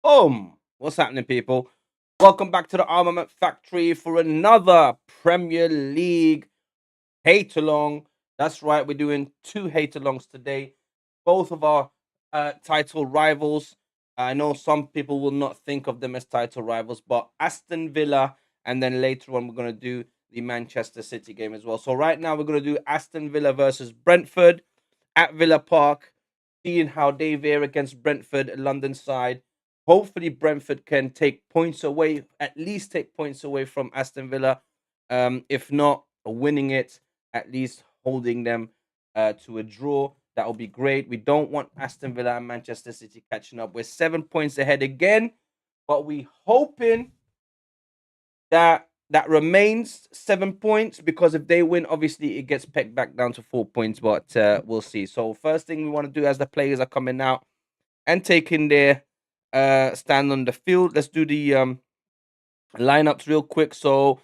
What's happening, people? Welcome back to the Armament Factory for another Premier League hate along. That's right, we're doing two hate alongs today. Both of our title rivals. I know some people will not think of them as title rivals, but Aston Villa, and then later on, we're going to do the Manchester City game as well. So, right now, we're going to do Aston Villa versus Brentford at Villa Park, seeing how they fare against Brentford, a London side. Hopefully, Brentford can take points away, at least take points away from Aston Villa. If not winning it, at least holding them to a draw. That will be great. We don't want Aston Villa and Manchester City catching up. We're 7 points ahead again, but we hoping that remains 7 points, because if they win, obviously it gets pegged back down to 4 points. But we'll see. So first thing we want to do as the players are coming out and taking their stand on the field, let's do the lineups real quick. So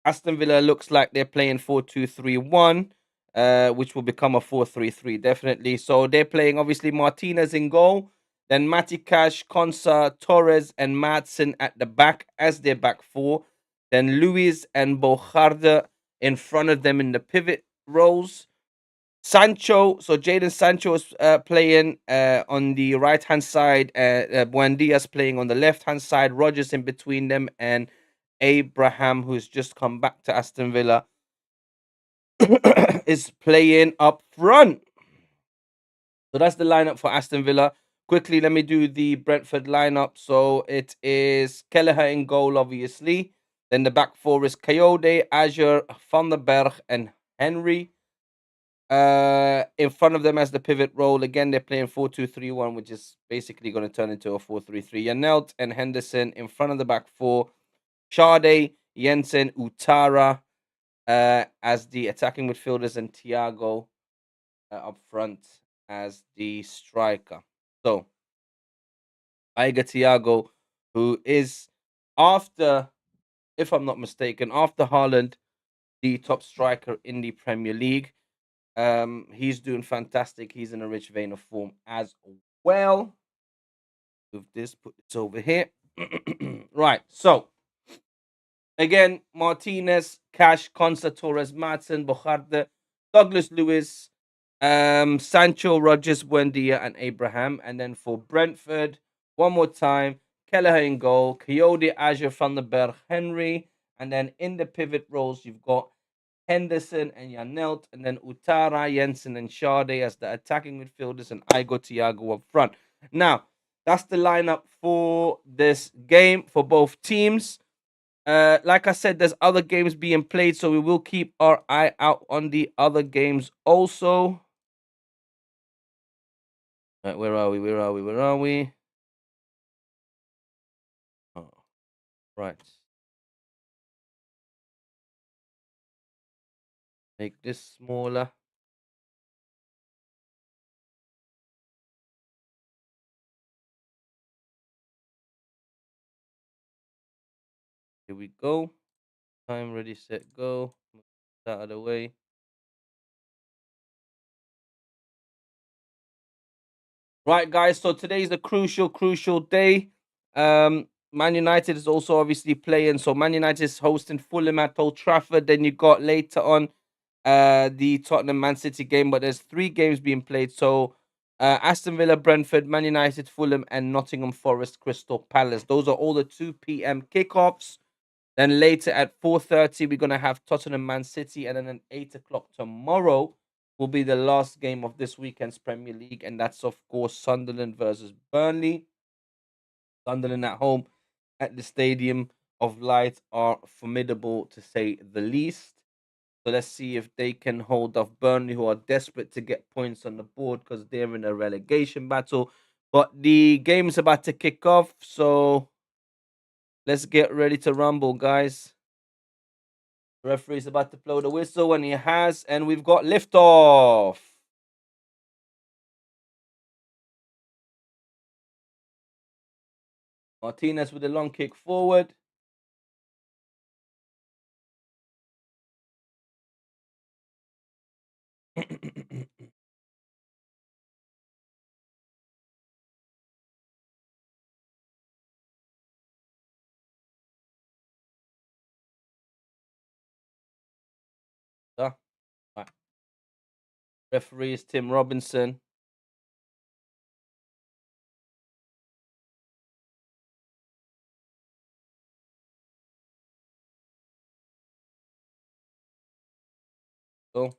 Aston Villa looks like they're playing 4-2-3-1, which will become a 4-3-3 definitely. So they're playing obviously Martinez in goal, then Matty Cash, Konsa, Torres, and Madsen at the back as their back four. Then Luis and Bojarde in front of them in the pivot roles. Sancho, so Jadon Sancho is playing on the right hand side. Buendia's playing on the left hand side. Rogers in between them, and Abraham, who's just come back to Aston Villa, is playing up front. So that's the lineup for Aston Villa. Quickly, let me do the Brentford lineup. So it is Kelleher in goal, obviously. Then the back four is Coyote, Azure, Van der Berg, and Henry. In front of them as the pivot role, again, they're playing 4-2-3-1, which is basically going to turn into a 4-3-3. Yanelt and Henderson in front of the back four. Sade, Jensen, Utara as the attacking midfielders, and Thiago up front as the striker. So, Aiga Thiago, who is after, if I'm not mistaken, after Haaland, the top striker in the Premier League. He's doing fantastic. He's in a rich vein of form as well. With this, put this over here. Right. So again, Martinez, Cash, Consta, Torres, Madsen, Bojarde, Douglas Lewis, Sancho, Rogers, Buendia, and Abraham. And then for Brentford, one more time, Kelleher in goal, Coyote, Azure, Van der Berg, Henry. And then in the pivot roles, you've got Henderson and Janelt, and then Utara, Jensen, and Sade as the attacking midfielders, and Igo Thiago up front. Now, that's the lineup for this game for both teams. Like I said, there's other games being played, so we will keep our eye out on the other games also. Right, where are we? Where are we? Where are we? Oh, right. Make this smaller. Here we go. Time, ready, set, go. Move that out of the way. Right, guys. So today's a crucial day. Man United is also obviously playing. So Man United is hosting Fulham at Old Trafford. Then you got later on the Tottenham Man City game. But there's three games being played. So Aston Villa, Brentford, Man United, Fulham, and Nottingham Forest, Crystal Palace. Those are all the 2 p.m. kickoffs. Then later at 4:30, we're gonna have Tottenham Man City, and then at 8 o'clock tomorrow will be the last game of this weekend's Premier League, and that's of course Sunderland versus Burnley. Sunderland at home at the Stadium of Light are formidable to say the least. So let's see if they can hold off Burnley, who are desperate to get points on the board because they're in a relegation battle. But the game is about to kick off, so let's get ready to rumble, guys. The referee's about to blow the whistle, and he has, and we've got liftoff. Martinez with a long kick forward. Referee is Tim Robinson. So,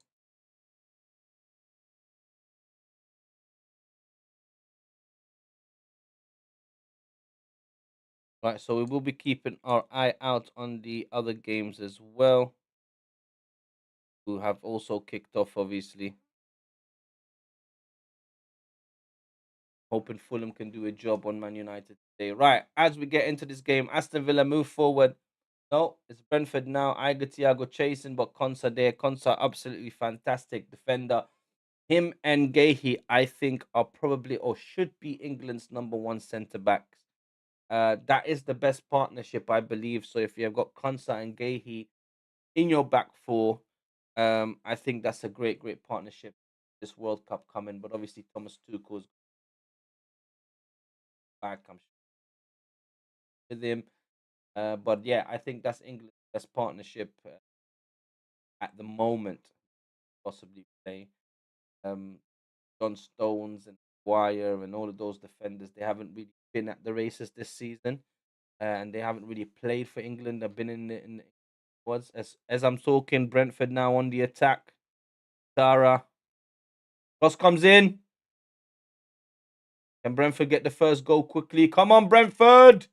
right, so we will be keeping our eye out on the other games as well, who have also kicked off, obviously. Hoping Fulham can do a job on Man United today. Right, as we get into this game, Aston Villa move forward. No, it's Brentford now. Iger Thiago chasing, but Konsa there. Konsa, absolutely fantastic defender. Him and Gahey, I think, are probably or should be England's number one centre backs. That is the best partnership, I believe. So if you've got Konsa and Gahey in your back four, I think that's a great, great partnership. This World Cup coming, but obviously Thomas Tuchel's back. I'm sure with him. But yeah, I think that's England's best partnership at the moment, possibly play. Um, John Stones and Wire and all of those defenders, they haven't really been at the races this season, and they haven't really played for England. They've been in was as I'm talking. Brentford now on the attack. Tara cross comes in. Can Brentford get the first goal quickly? Come on, Brentford!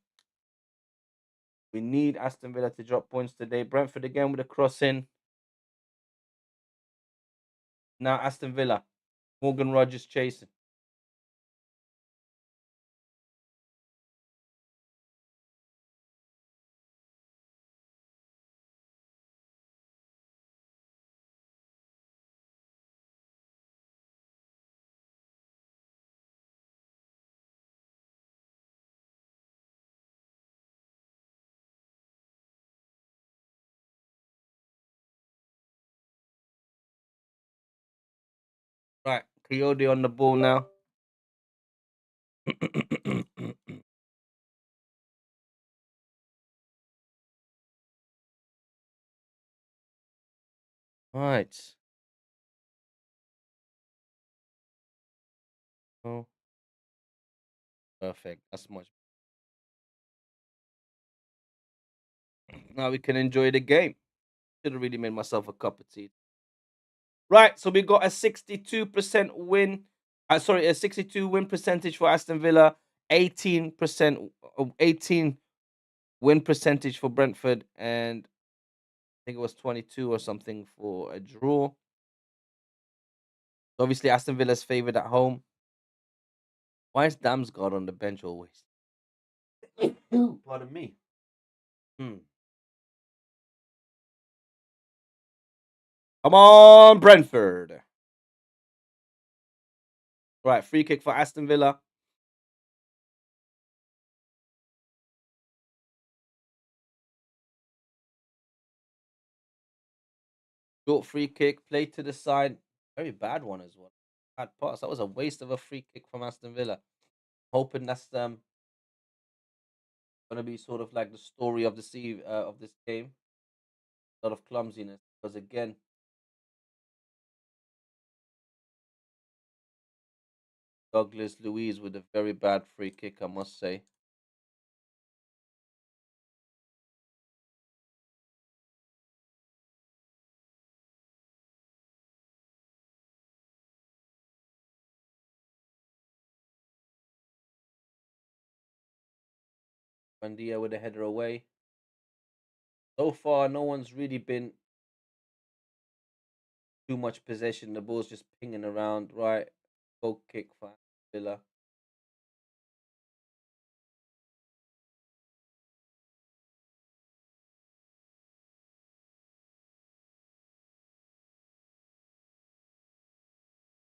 We need Aston Villa to drop points today. Brentford again with a cross in. Now Aston Villa. Morgan Rogers chasing. Right, Coyote on the ball now. Right. Oh, perfect. That's much. Now we can enjoy the game. Should have really made myself a cup of tea. Right, so we got a 62% win. Sorry, a 62 win percentage for Aston Villa, 18%, 18 win percentage for Brentford, and I think it was 22 or something for a draw. Obviously, Aston Villa's favored at home. Why is Damsgaard on the bench always? Pardon me. Hmm. Come on, Brentford. Right, free kick for Aston Villa. Short free kick, played to the side. Very bad one as well. Bad pass. That was a waste of a free kick from Aston Villa. Hoping that's gonna be sort of like the story of the of this game. A lot of clumsiness because again, Douglas Luiz with a very bad free kick, I must say. Mandia with a header away. So far, no one's really been too much possession. The ball's just pinging around. Right, goal kick for Villa.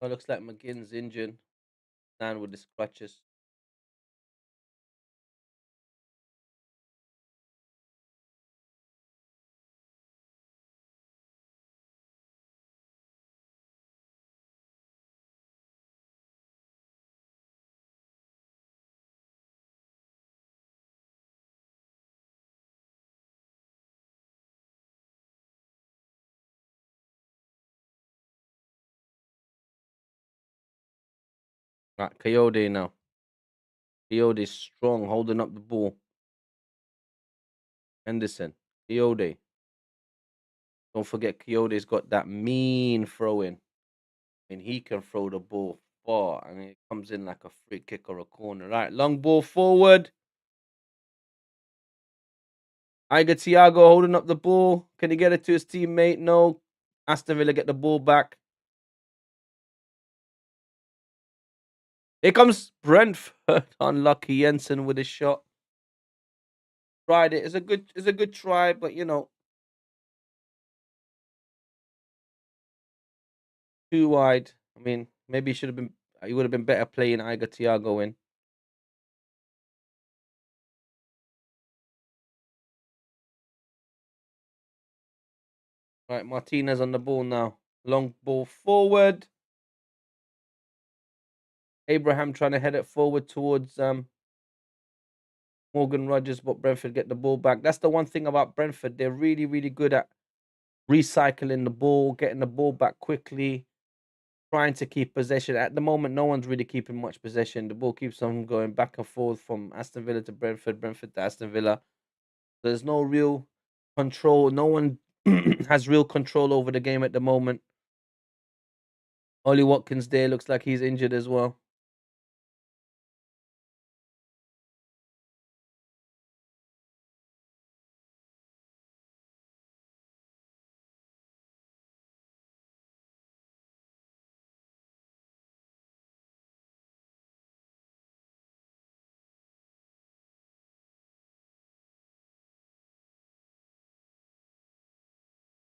Oh, looks like McGinn's injured. Stand with his crutches. Right, Coyote now. Coyote strong, holding up the ball. Henderson. Coyote. Don't forget, Coyote's got that mean throw in. And he can throw the ball far. I mean, it comes in like a free kick or a corner. Right, long ball forward. Iger Thiago holding up the ball. Can he get it to his teammate? No. Aston Villa get the ball back. Here comes Brentford. Unlucky Jensen with a shot. Tried it. It's a good try, but you know, too wide. I mean, maybe he would have been better playing Iger Thiago in. Right, Martinez on the ball now. Long ball forward. Abraham trying to head it forward towards Morgan Rogers, but Brentford get the ball back. That's the one thing about Brentford. They're really, really good at recycling the ball, getting the ball back quickly, trying to keep possession. At the moment, no one's really keeping much possession. The ball keeps on going back and forth from Aston Villa to Brentford, Brentford to Aston Villa. There's no real control. No one has real control over the game at the moment. Ollie Watkins there looks like he's injured as well.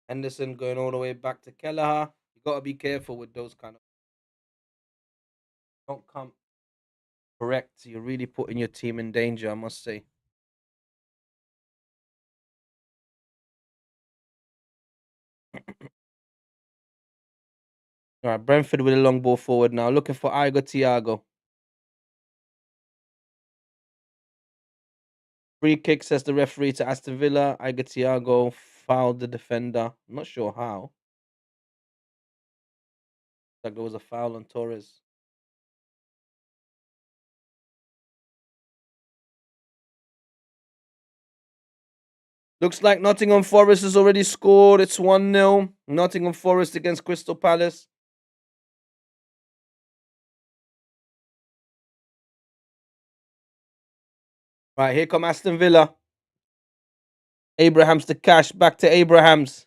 Henderson going all the way back to Kelleher. You got to be careful with those kind of. Don't come correct. You're really putting your team in danger, I must say. All right, Brentford with a long ball forward now, looking for Igo Thiago. Free kick, says the referee to Aston Villa. Igo Thiago fouled the defender. I'm not sure how. Like there was a foul on Torres. Looks like Nottingham Forest has already scored. It's 1-0. Nottingham Forest against Crystal Palace. Right, here come Aston Villa. Abrahams to Cash. Back to Abrahams.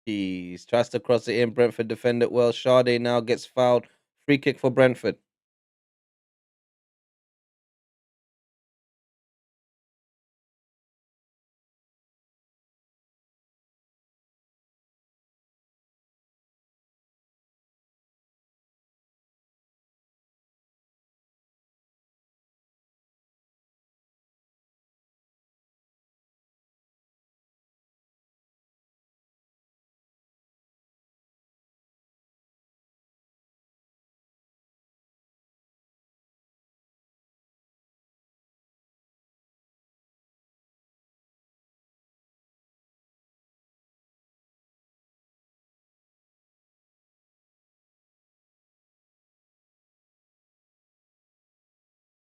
Jeez. Tries to cross it in. Brentford defend it well. Sade now gets fouled. Free kick for Brentford.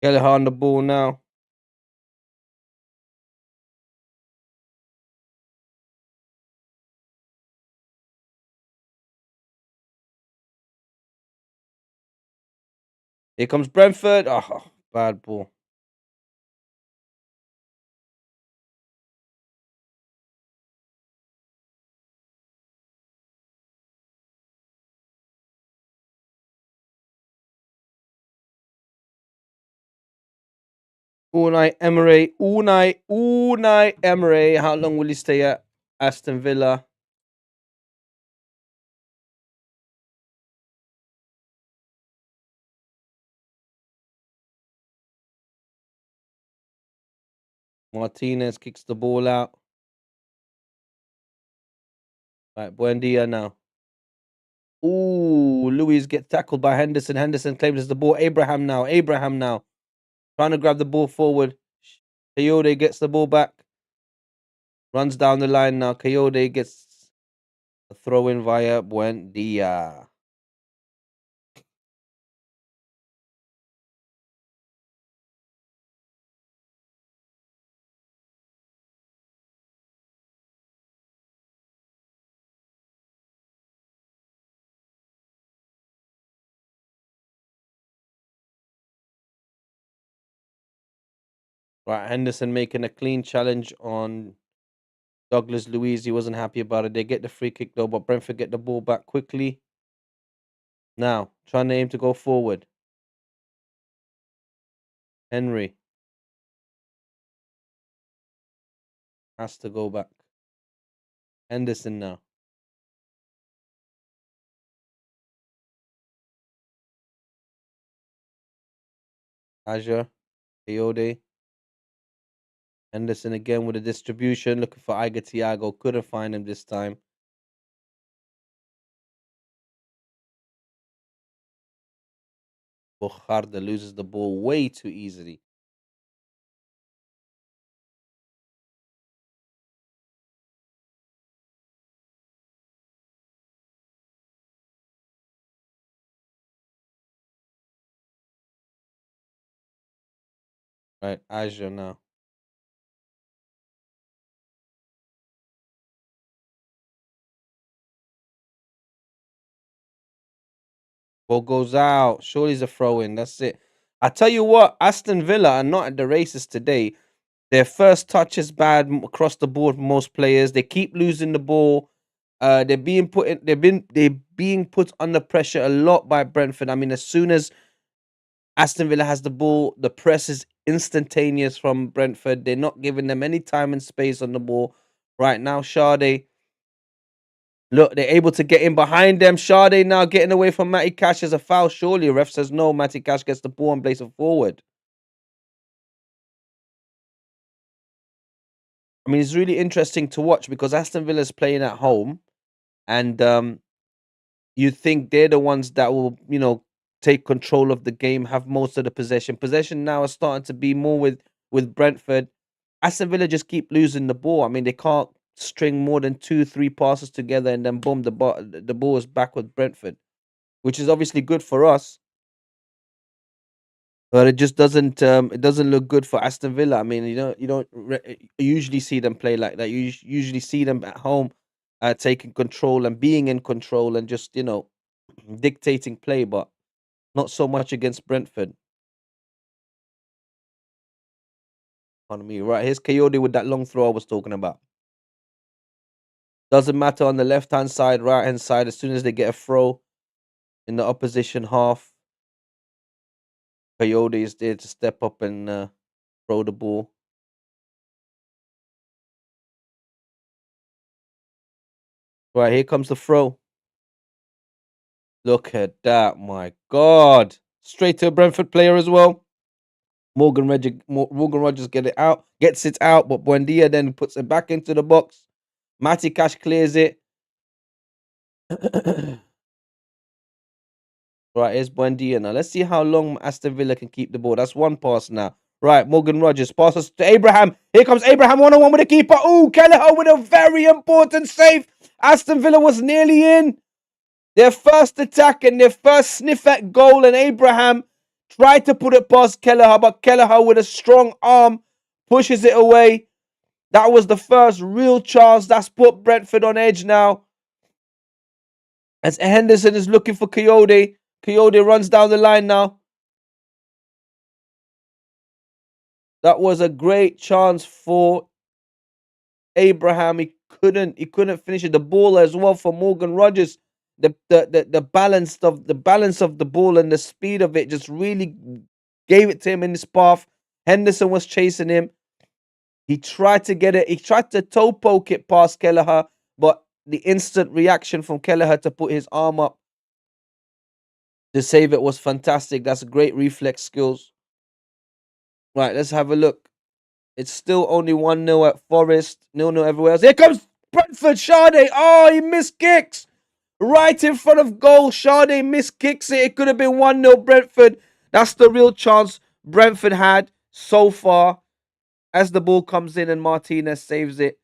Kelleher on the ball now. Here comes Brentford. Oh, bad ball. Unai Emery. How long will he stay at Aston Villa? Martinez kicks the ball out. Right, Buendia now. Ooh, Luis gets tackled by Henderson. Henderson claims the ball. Abraham now. Abraham now. Trying to grab the ball forward. Coyote gets the ball back. Runs down the line now. Coyote gets a throw in via Buendia. Right, Henderson making a clean challenge on Douglas Luiz. He wasn't happy about it. They get the free kick though, but Brentford get the ball back quickly. Now, trying to aim to go forward. Henry has to go back. Henderson now. Azure, Ayode. Henderson again with a distribution, looking for Iga Thiago. Couldn't find him this time. Bojarda loses the ball way too easily. Right, Azure now. Ball goes out. Surely it's a throw in. That's it. I tell you what, Aston Villa are not at the races today. Their first touch is bad across the board for most players. They keep losing the ball. They're being put in, they're being put under pressure a lot by Brentford. I mean, as soon as Aston Villa has the ball, the press is instantaneous from Brentford. They're not giving them any time and space on the ball. Right now, Sade, look, they're able to get in behind them. Sade now getting away from Matty Cash as a foul. Surely, ref says no. Matty Cash gets the ball and plays it forward. I mean, it's really interesting to watch because Aston Villa's playing at home, and you think they're the ones that will, take control of the game, have most of the possession. Possession now is starting to be more with Brentford. Aston Villa just keep losing the ball. I mean, they can't string more than 2, 3 passes together, and then boom, the ball is back with Brentford, which is obviously good for us. But it doesn't look good for Aston Villa. I mean, you don't usually see them play like that. You usually see them at home, taking control and being in control and just dictating play, but not so much against Brentford. Pardon me. Right, here's Coyote with that long throw I was talking about. Doesn't matter on the left hand side, right hand side. As soon as they get a throw in the opposition half, Coyote is there to step up and throw the ball. Right, here comes the throw. Look at that, my God. Straight to a Brentford player as well. Morgan Rogers gets it out, but Buendia then puts it back into the box. Matty Cash clears it. Right, here's Buendia now. Let's see how long Aston Villa can keep the ball. That's one pass now. Right, Morgan Rogers passes to Abraham. Here comes Abraham, 1-on-1 with the keeper. Ooh, Kelleher with a very important save. Aston Villa was nearly in. Their first attack and their first sniff at goal, and Abraham tried to put it past Kelleher, but Kelleher with a strong arm pushes it away. That was the first real chance. That's put Brentford on edge now. As Henderson is looking for Coyote. Coyote runs down the line now. That was a great chance for Abraham. He couldn't finish it. The ball as well for Morgan Rogers. The balance of the ball and the speed of it just really gave it to him in his path. Henderson was chasing him. He tried to get it. He tried to toe poke it past Kelleher, but the instant reaction from Kelleher to put his arm up to save it was fantastic. That's great reflex skills. Right, let's have a look. It's still only 1-0 at Forest, 0-0 everywhere else. Here comes Brentford. Sade. Oh, he missed kicks. Right in front of goal. Sade missed kicks it. It could have been 1-0 Brentford. That's the real chance Brentford had so far as the ball comes in and Martinez saves it.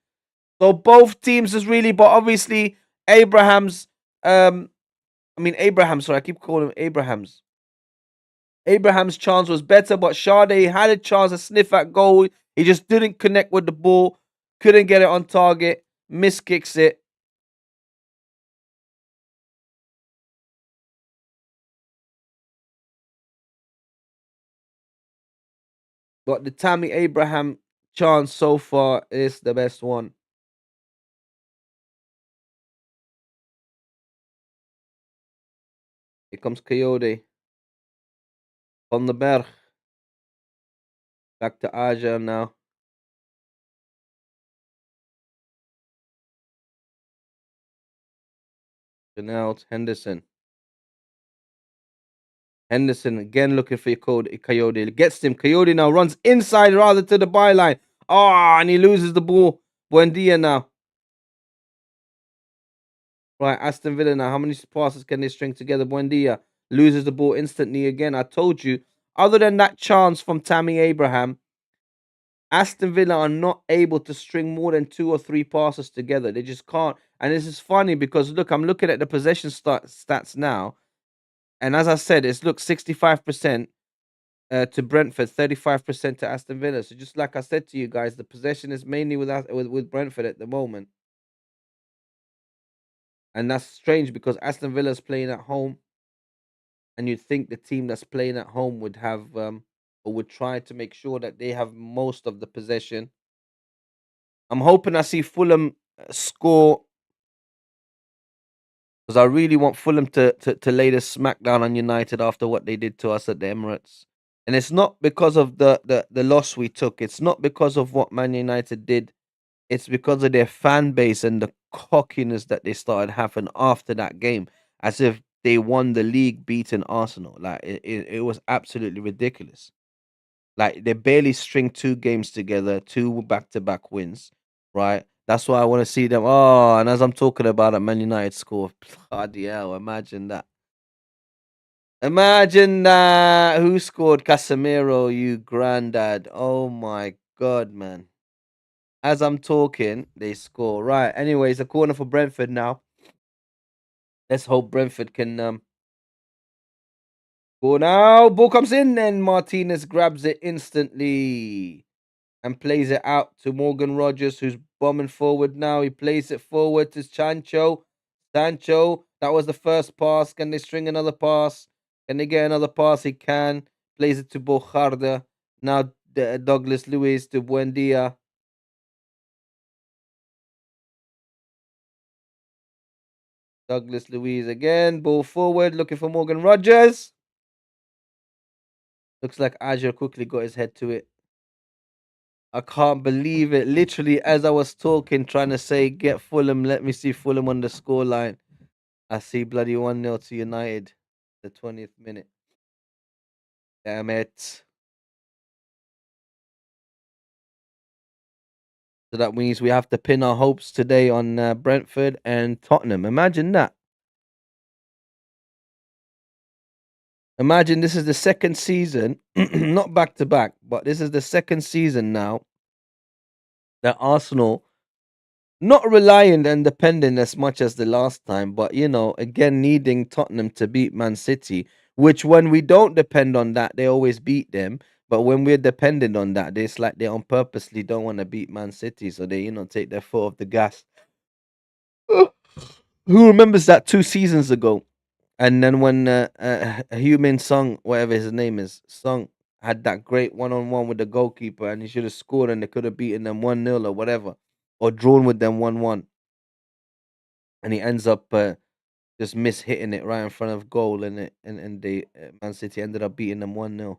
So both teams is really, but obviously Abraham's, Abraham, sorry, I keep calling him Abraham's. Abraham's chance was better, but Sade had a chance to sniff at goal. He just didn't connect with the ball, couldn't get it on target, miskicks it. But the Tammy Abraham chance so far is the best one. Here comes Coyote. On the Berg. Back to Aja now. Chanel Henderson. Henderson again looking for Coyote. Gets him. Coyote now runs inside rather to the byline. Oh, and he loses the ball. Buendia now. Right, Aston Villa now. How many passes can they string together? Buendia loses the ball instantly again. I told you, other than that chance from Tammy Abraham, Aston Villa are not able to string more than 2 or 3 passes together. They just can't. And this is funny because look, I'm looking at the possession stats now. And as I said, it's look 65% to Brentford, 35% to Aston Villa. So just like I said to you guys, the possession is mainly with Brentford at the moment. And that's strange because Aston Villa is playing at home. And you'd think the team that's playing at home would have or would try to make sure that they have most of the possession. I'm hoping I see Fulham score because I really want Fulham to lay the smackdown on United after what they did to us at the Emirates. And it's not because of the loss we took. It's not because of what Man United did. It's because of their fan base and the cockiness that they started having after that game, as if they won the league beating Arsenal. Like it was absolutely ridiculous. Like they barely string 2 games together, 2 back-to-back wins, right? That's why I want to see them. Oh, and as I'm talking about it, Man United score. Bloody hell, imagine that. Imagine that. Who scored? Casemiro, you granddad. Oh my god, man. As I'm talking, they score. Right. Anyways, a corner for Brentford now. Let's hope Brentford can go now. Ball comes in, and Martinez grabs it instantly and plays it out to Morgan Rogers, who's bombing forward now. He plays it forward to Sancho. Sancho, that was the first pass. Can they string another pass? Can they get another pass? He can. Plays it to Bojarda. Now Douglas Luiz to Buendia. Douglas Luiz again. Ball forward, looking for Morgan Rogers. Looks like Azure quickly got his head to it. I can't believe it. Literally, as I was talking, trying to say, get Fulham, let me see Fulham on the scoreline. I see bloody 1-0 to United, the 20th minute. Damn it. So that means we have to pin our hopes today on Brentford and Tottenham. Imagine that. Imagine this is the second season, not back to back, but this is the second season now that Arsenal not relying and dependent as much as the last time, but again needing Tottenham to beat Man City, which when we don't depend on that, they always beat them. But when we're dependent on that, it's like they on purposely don't want to beat Man City, so they take their foot off the gas. Who remembers that 2 seasons ago? And then when Human Song, whatever his name is, Song had that great one-on-one with the goalkeeper, and he should have scored, and they could have beaten them 1-0 or whatever, or drawn with them 1-1. And he ends up just miss hitting it right in front of goal, and they Man City ended up beating them 1-0.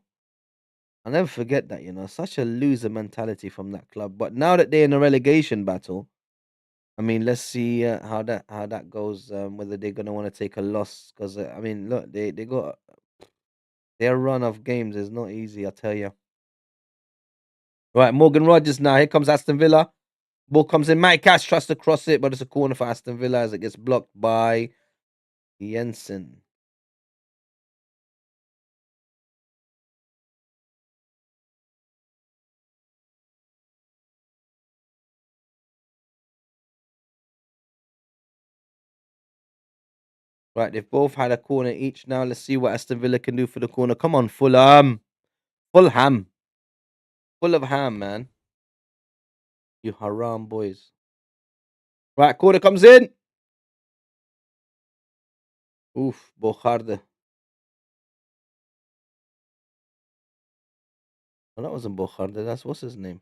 I'll never forget that. Such a loser mentality from that club. But now that they're in a relegation battle, I mean, let's see how that goes. Whether they're gonna want to take a loss, because I mean, look, they got their run of games is not easy. I tell you. Right, Morgan Rogers now. Here comes Aston Villa. Ball comes in. Mike Cash tries to cross it, but it's a corner for Aston Villa as it gets blocked by Jensen. Right, they've both had a corner each now. Let's see what Aston Villa can do for the corner. Come on, Fulham. Fulham. Full of ham, man. You haram boys. Right, corner comes in. Oof, Bojarde. Oh, that wasn't Bocharda. That's what's his name?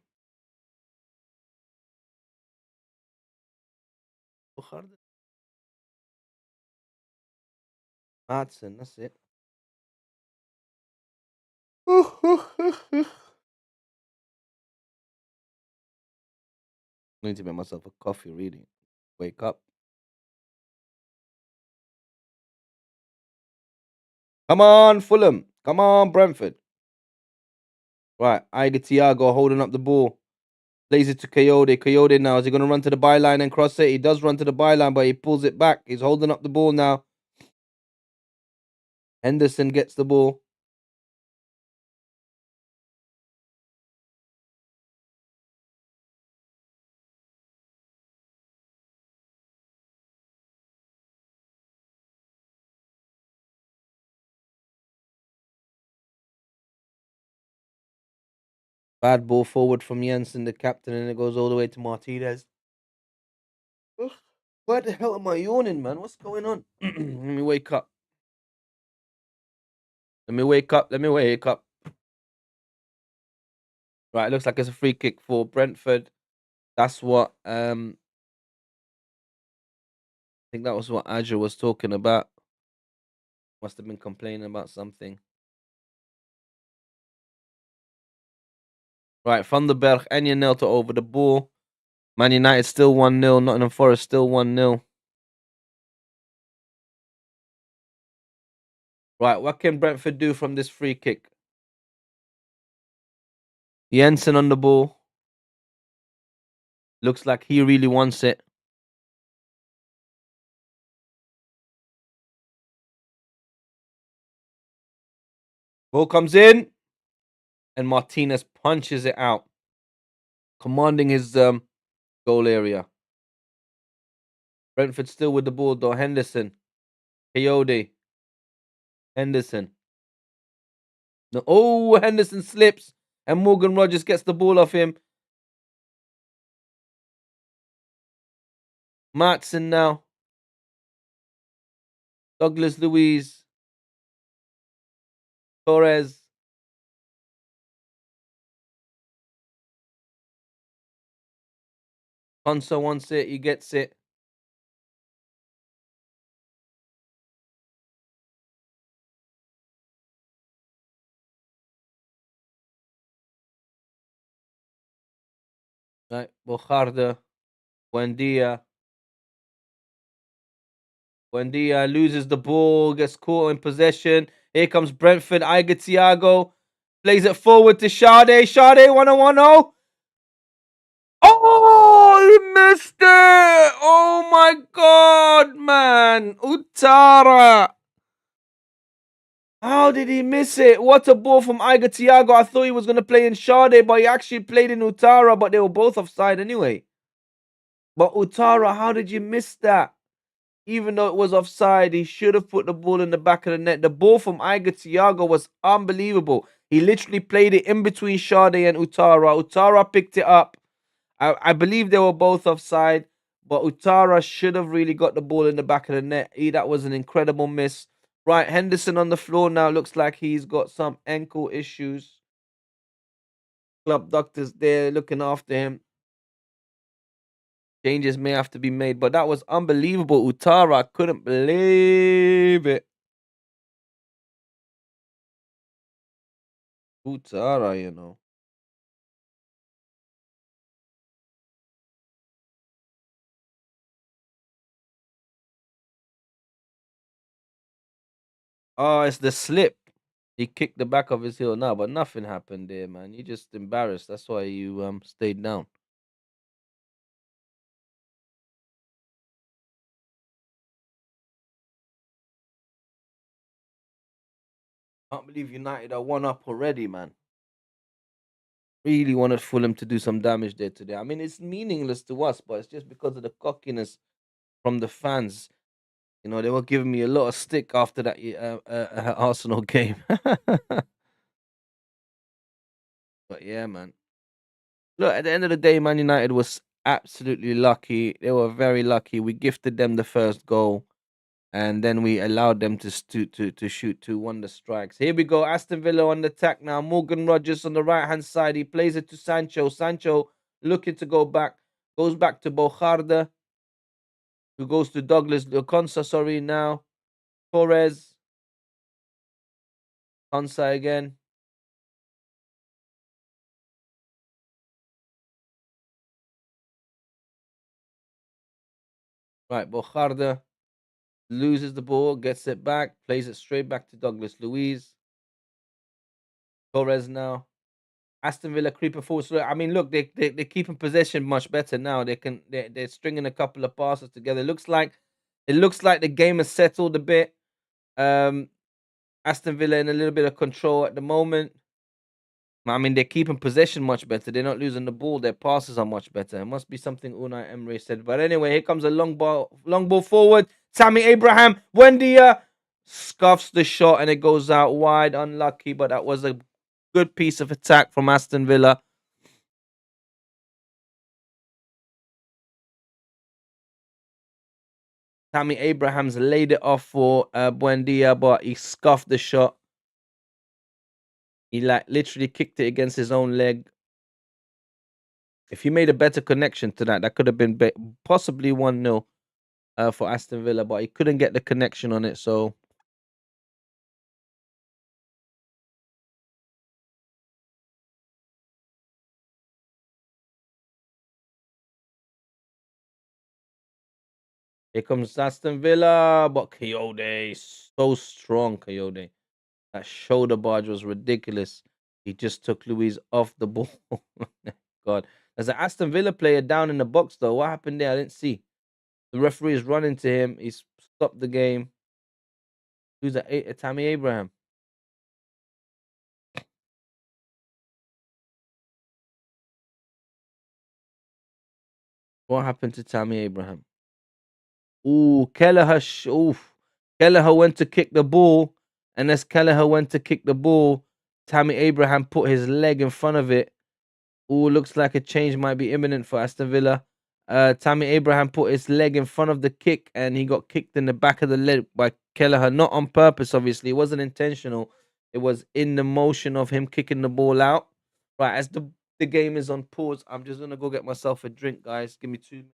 Bocharda? Madsen, that's it. I need to make myself a coffee, really. Wake up. Come on, Fulham. Come on, Brentford. Right, Iger Thiago holding up the ball. Plays it to Coyote. Coyote now. Is he going to run to the byline and cross it? He does run to the byline, but he pulls it back. He's holding up the ball now. Henderson gets the ball. Bad ball forward from Jensen, the captain, and it goes all the way to Martinez. Ugh, why the hell am I yawning, man? What's going on? Let me wake up. Let me wake up. Let me wake up. Right, it looks like it's a free kick for Brentford. That's what I think that was what Adja was talking about. Must have been complaining about something. Right, Van der Berg and Janelta over the ball. Man United still 1-0. Nottingham Forest still 1-0. Right, what can Brentford do from this free kick? Jensen on the ball. Looks like he really wants it. Ball comes in, and Martinez punches it out, commanding his goal area. Brentford still with the ball though. Henderson, Coyote, Henderson. No, oh, Henderson slips, and Morgan Rogers gets the ball off him. Matson now. Douglas Luiz. Torres. Konsa wants it. He gets it. Right, Bocharda. Buendia. Buendia loses the ball, gets caught in possession. Here comes Brentford. Iger Thiago plays it forward to Sade. Sade 1-0. Oh, he missed it! Oh my god, man! Utara! How did he miss it? What a ball from Iger Thiago. I thought he was going to play in Sade, but he actually played in Utara, but they were both offside anyway. But Utara, how did you miss that? Even though it was offside, he should have put the ball in the back of the net. The ball from Iger Thiago was unbelievable. He literally played it in between Sade and Utara. Utara picked it up. I believe they were both offside, but Utara should have really got the ball in the back of the net. That was an incredible miss. Right, Henderson on the floor now. Looks like he's got some ankle issues. Club doctors there looking after him. Changes may have to be made, but that was unbelievable. Utara, I couldn't believe it. Utara, you know. Oh, it's the slip. He kicked the back of his heel now, but nothing happened there, man. You just embarrassed. That's why you stayed down. Can't believe United are 1-up already, man. Really wanted Fulham to do some damage there today. I mean, it's meaningless to us, but it's just because of the cockiness from the fans. You know, they were giving me a lot of stick after that Arsenal game. But yeah, man. Look, at the end of the day, Man United was absolutely lucky. They were very lucky. We gifted them the first goal. and then we allowed them to shoot 2 wonder strikes. Here we go. Aston Villa on the attack now. Morgan Rogers on the right hand side. He plays it to Sancho. Sancho looking to go back. Goes back to Bojarda, who goes to Douglas Consa. Sorry now. Torres. Consa again. Right, Bojarda loses the ball, gets it back, plays it straight back to Douglas Luiz. Torres now. Aston Villa creeping forward. So I mean, look, they're keeping possession much better now. They're stringing a couple of passes together. It looks like the game has settled a bit. Um, Aston Villa in a little bit of control at the moment. I mean, they're keeping possession much better. They're not losing the ball. Their passes are much better. It must be something Unai Emery said. But anyway, here comes a long ball forward. Tammy Abraham, Wendia scuffs the shot and it goes out wide. Unlucky, but that was a good piece of attack from Aston Villa. Tammy Abraham's laid it off for Buendia, but he scuffed the shot. He like literally kicked it against his own leg. If he made a better connection to that, that could have been possibly 1-0 for Aston Villa, but he couldn't get the connection on it. So here comes Aston Villa, but Coyote so strong. Coyote, that shoulder barge was ridiculous. He just took Luis off the ball. God, there's an Aston Villa player down in the box though. What happened there? I didn't see. The referee is running to him. He's stopped the game. Who's that? Tammy Abraham. What happened to Tammy Abraham? Ooh, Kelleher. Oof. Kelleher went to kick the ball, and as Kelleher went to kick the ball, Tammy Abraham put his leg in front of it. Ooh, looks like a change might be imminent for Aston Villa. Tammy Abraham put his leg in front of the kick, and he got kicked in the back of the leg by Kelleher. Not on purpose, obviously. It wasn't intentional. It was in the motion of him kicking the ball out. Right, as the game is on pause, I'm just gonna go get myself a drink, guys. Give me 2 minutes.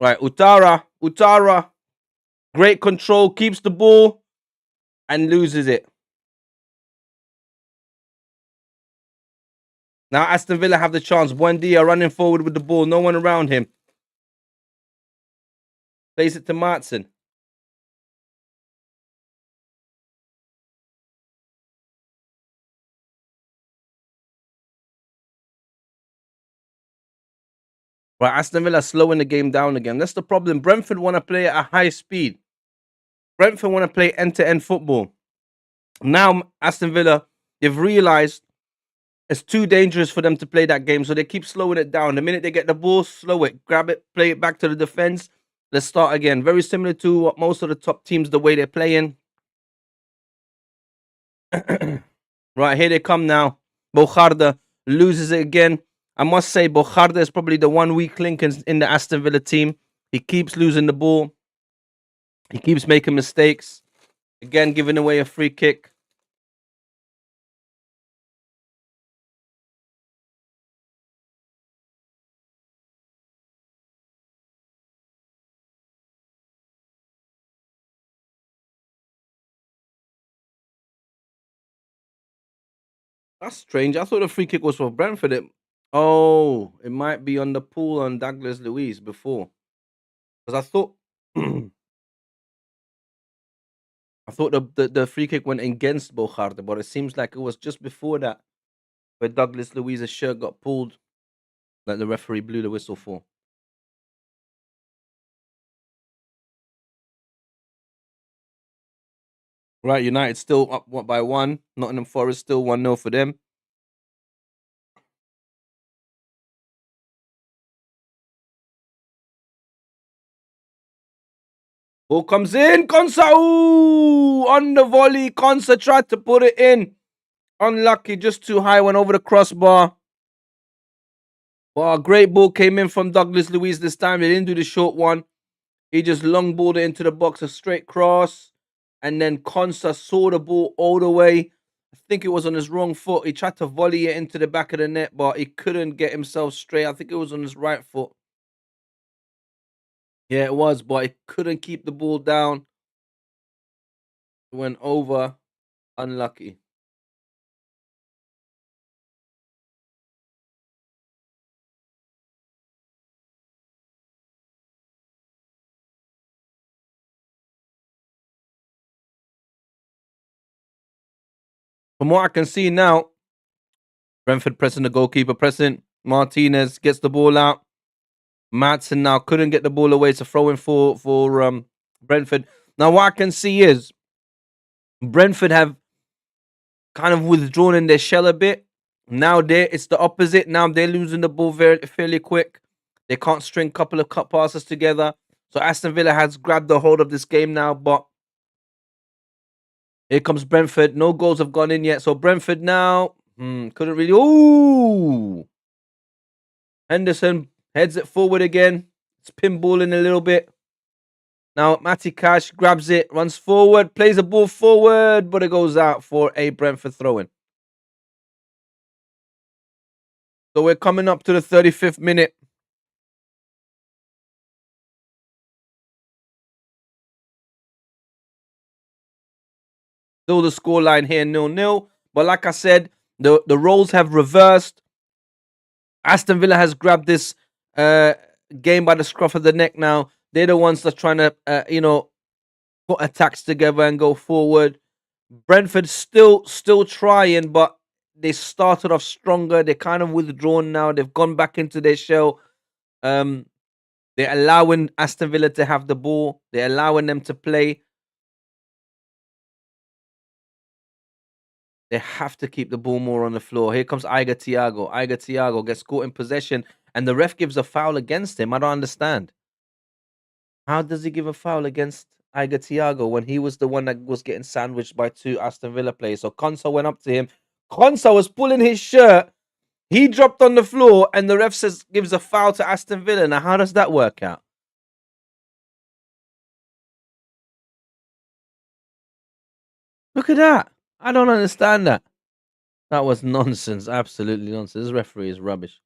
Right, Utara, great control, keeps the ball and loses it. Now Aston Villa have the chance. Buendia running forward with the ball, no one around him. Plays it to Martson. Right, Aston Villa slowing the game down again. That's the problem. Brentford want to play at a high speed. Brentford want to play end-to-end football. Now, Aston Villa, they've realised it's too dangerous for them to play that game, so they keep slowing it down. The minute they get the ball, slow it, grab it, play it back to the defense. Let's start again. Very similar to what most of the top teams, the way they're playing. Right, here they come now. Bogarde loses it again. I must say, Bogarde is probably the one weak link in the Aston Villa team. He keeps losing the ball. He keeps making mistakes. Again, giving away a free kick. That's strange. I thought the free kick was for Brentford. It might be on the pool on Douglas Luiz before. Because I thought I thought the free kick went against Bogarde, but it seems like it was just before that where Douglas Luiz's shirt got pulled that the referee blew the whistle for. Right, United still up by 1. Nottingham Forest still 1-0 for them. Ball comes in. Konsa on the volley. Konsa tried to put it in. Unlucky, just too high. Went over the crossbar. Well, a great ball came in from Douglas Luiz this time. They didn't do the short one. He just long balled it into the box, a straight cross. And then Konsa saw the ball all the way. I think it was on his wrong foot. He tried to volley it into the back of the net, but he couldn't get himself straight. I think it was on his right foot. Yeah, it was, but he couldn't keep the ball down. It went over. Unlucky. From what I can see now, Brentford pressing the goalkeeper, pressing. Martinez gets the ball out. Madsen now couldn't get the ball away to throw in for Brentford. Now what I can see is Brentford have kind of withdrawn in their shell a bit. Now it's the opposite. Now they're losing the ball fairly quick. They can't string a couple of cut passes together. So Aston Villa has grabbed the hold of this game now, but here comes Brentford. No goals have gone in yet. So Brentford now couldn't really. Ooh, Henderson heads it forward again. It's pinballing a little bit. Now Matty Cash grabs it, runs forward, plays the ball forward, but it goes out for a Brentford throw-in. So we're coming up to the 35th minute. Still the scoreline here 0-0. But like I said, the roles have reversed. Aston Villa has grabbed this game by the scruff of the neck now. They're the ones that are trying to, put attacks together and go forward. Brentford still trying, but they started off stronger. They're kind of withdrawn now. They've gone back into their shell. They're allowing Aston Villa to have the ball. They're allowing them to play. They have to keep the ball more on the floor. Here comes Iga Thiago. Iga Thiago gets caught in possession, and the ref gives a foul against him. I don't understand. How does he give a foul against Iga Thiago when he was the one that was getting sandwiched by 2 Aston Villa players? So Konsa went up to him. Konsa was pulling his shirt. He dropped on the floor, and the ref gives a foul to Aston Villa. Now, how does that work out? Look at that. I don't understand that. That was nonsense. Absolutely nonsense. This referee is rubbish.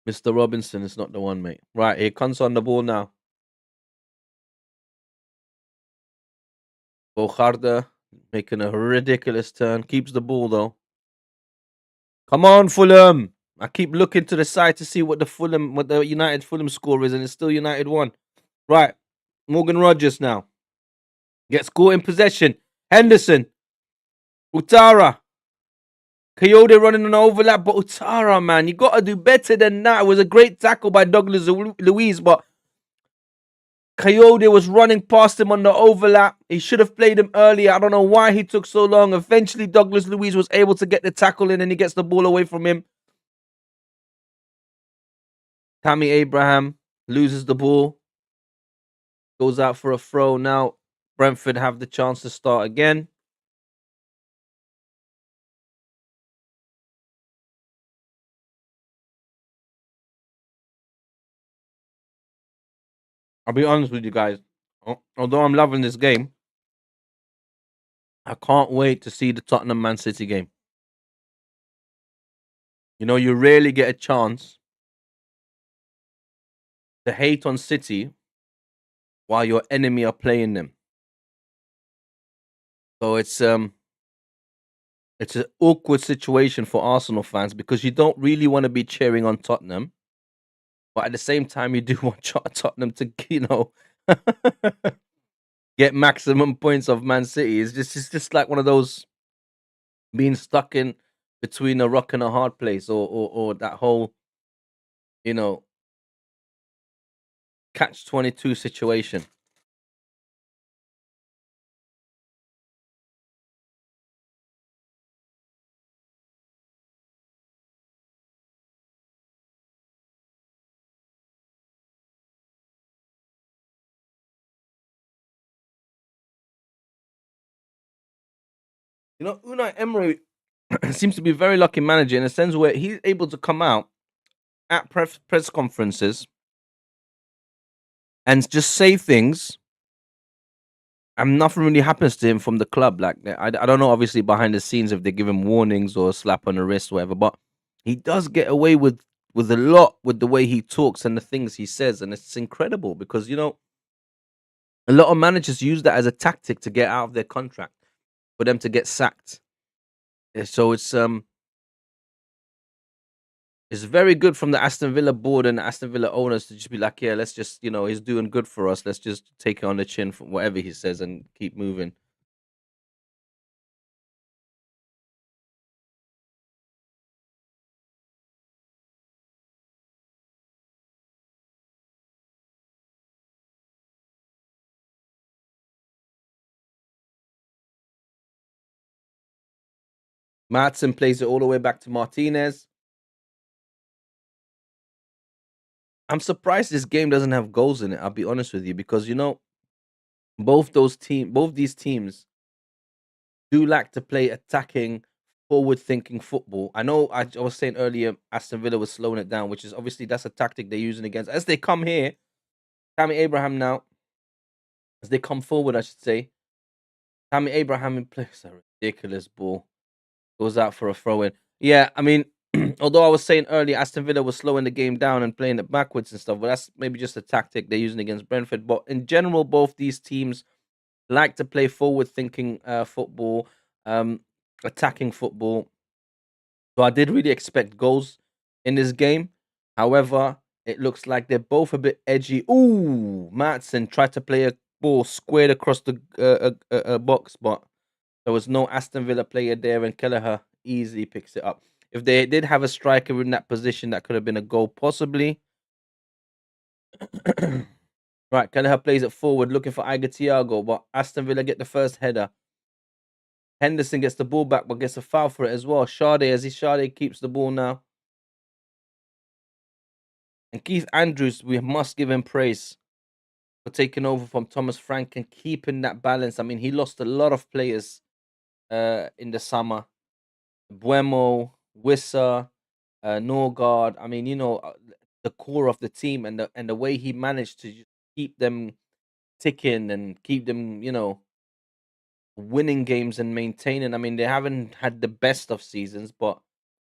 Mr. Robinson is not the one, mate. Right, here Konsa on the ball now. Bogarde making a ridiculous turn. Keeps the ball, though. Come on, Fulham. I keep looking to the side to see what the United Fulham score is, and it's still United 1. Right. Morgan Rogers now. Gets caught in possession. Henderson. Utara. Coyote running an overlap, but Utara, man, you got to do better than that. It was a great tackle by Douglas Luiz, but Coyote was running past him on the overlap. He should have played him earlier. I don't know why he took so long. Eventually, Douglas Luiz was able to get the tackle in, and he gets the ball away from him. Tammy Abraham loses the ball, goes out for a throw. Now, Brentford have the chance to start again. I'll be honest with you guys. Although I'm loving this game, I can't wait to see the Tottenham Man City game. You know, you rarely get a chance to hate on City while your enemy are playing them. So it's an awkward situation for Arsenal fans because you don't really want to be cheering on Tottenham, but at the same time you do want Tottenham to, get maximum points of Man City. It's just like one of those being stuck in between a rock and a hard place, or that whole, you know, catch-22 situation. You know, Unai Emery seems to be a very lucky manager in a sense where he's able to come out at press conferences and just say things, and nothing really happens to him from the club. Like, I don't know, obviously behind the scenes, if they give him warnings or a slap on the wrist, whatever. But he does get away with a lot with the way he talks and the things he says, and it's incredible because a lot of managers use that as a tactic to get out of their contract for them to get sacked. So it's very good from the Aston Villa board and the Aston Villa owners to just be like, yeah, let's just, he's doing good for us. Let's just take it on the chin for whatever he says and keep moving. Matson plays it all the way back to Martinez. I'm surprised this game doesn't have goals in it. I'll be honest with you because both these teams do like to play attacking, forward-thinking football. I know I was saying earlier Aston Villa was slowing it down, which is obviously that's a tactic they're using against as they come here. Tammy Abraham now, as they come forward, I should say. Tammy Abraham in place a ridiculous ball goes out for a throw in. Yeah, I mean, although I was saying earlier Aston Villa was slowing the game down and playing it backwards and stuff, but that's maybe just a tactic they're using against Brentford. But in general, both these teams like to play forward-thinking football, um, attacking football. So I did really expect goals in this game. However, it looks like they're both a bit edgy. Ooh, Matson tried to play a ball squared across the box, but there was no Aston Villa player there, and Kelleher easily picks it up. If they did have a striker in that position, that could have been a goal, possibly. Right, Kelleher plays it forward, looking for Iga Thiago, but Aston Villa get the first header. Henderson gets the ball back, but gets a foul for it as well. Sade keeps the ball now. And Keith Andrews, we must give him praise for taking over from Thomas Frank and keeping that balance. I mean, he lost a lot of players in the summer. Buemo, Wissa, Norgard. I mean, the core of the team and the way he managed to just keep them ticking and keep them, winning games and maintaining. I mean, they haven't had the best of seasons, but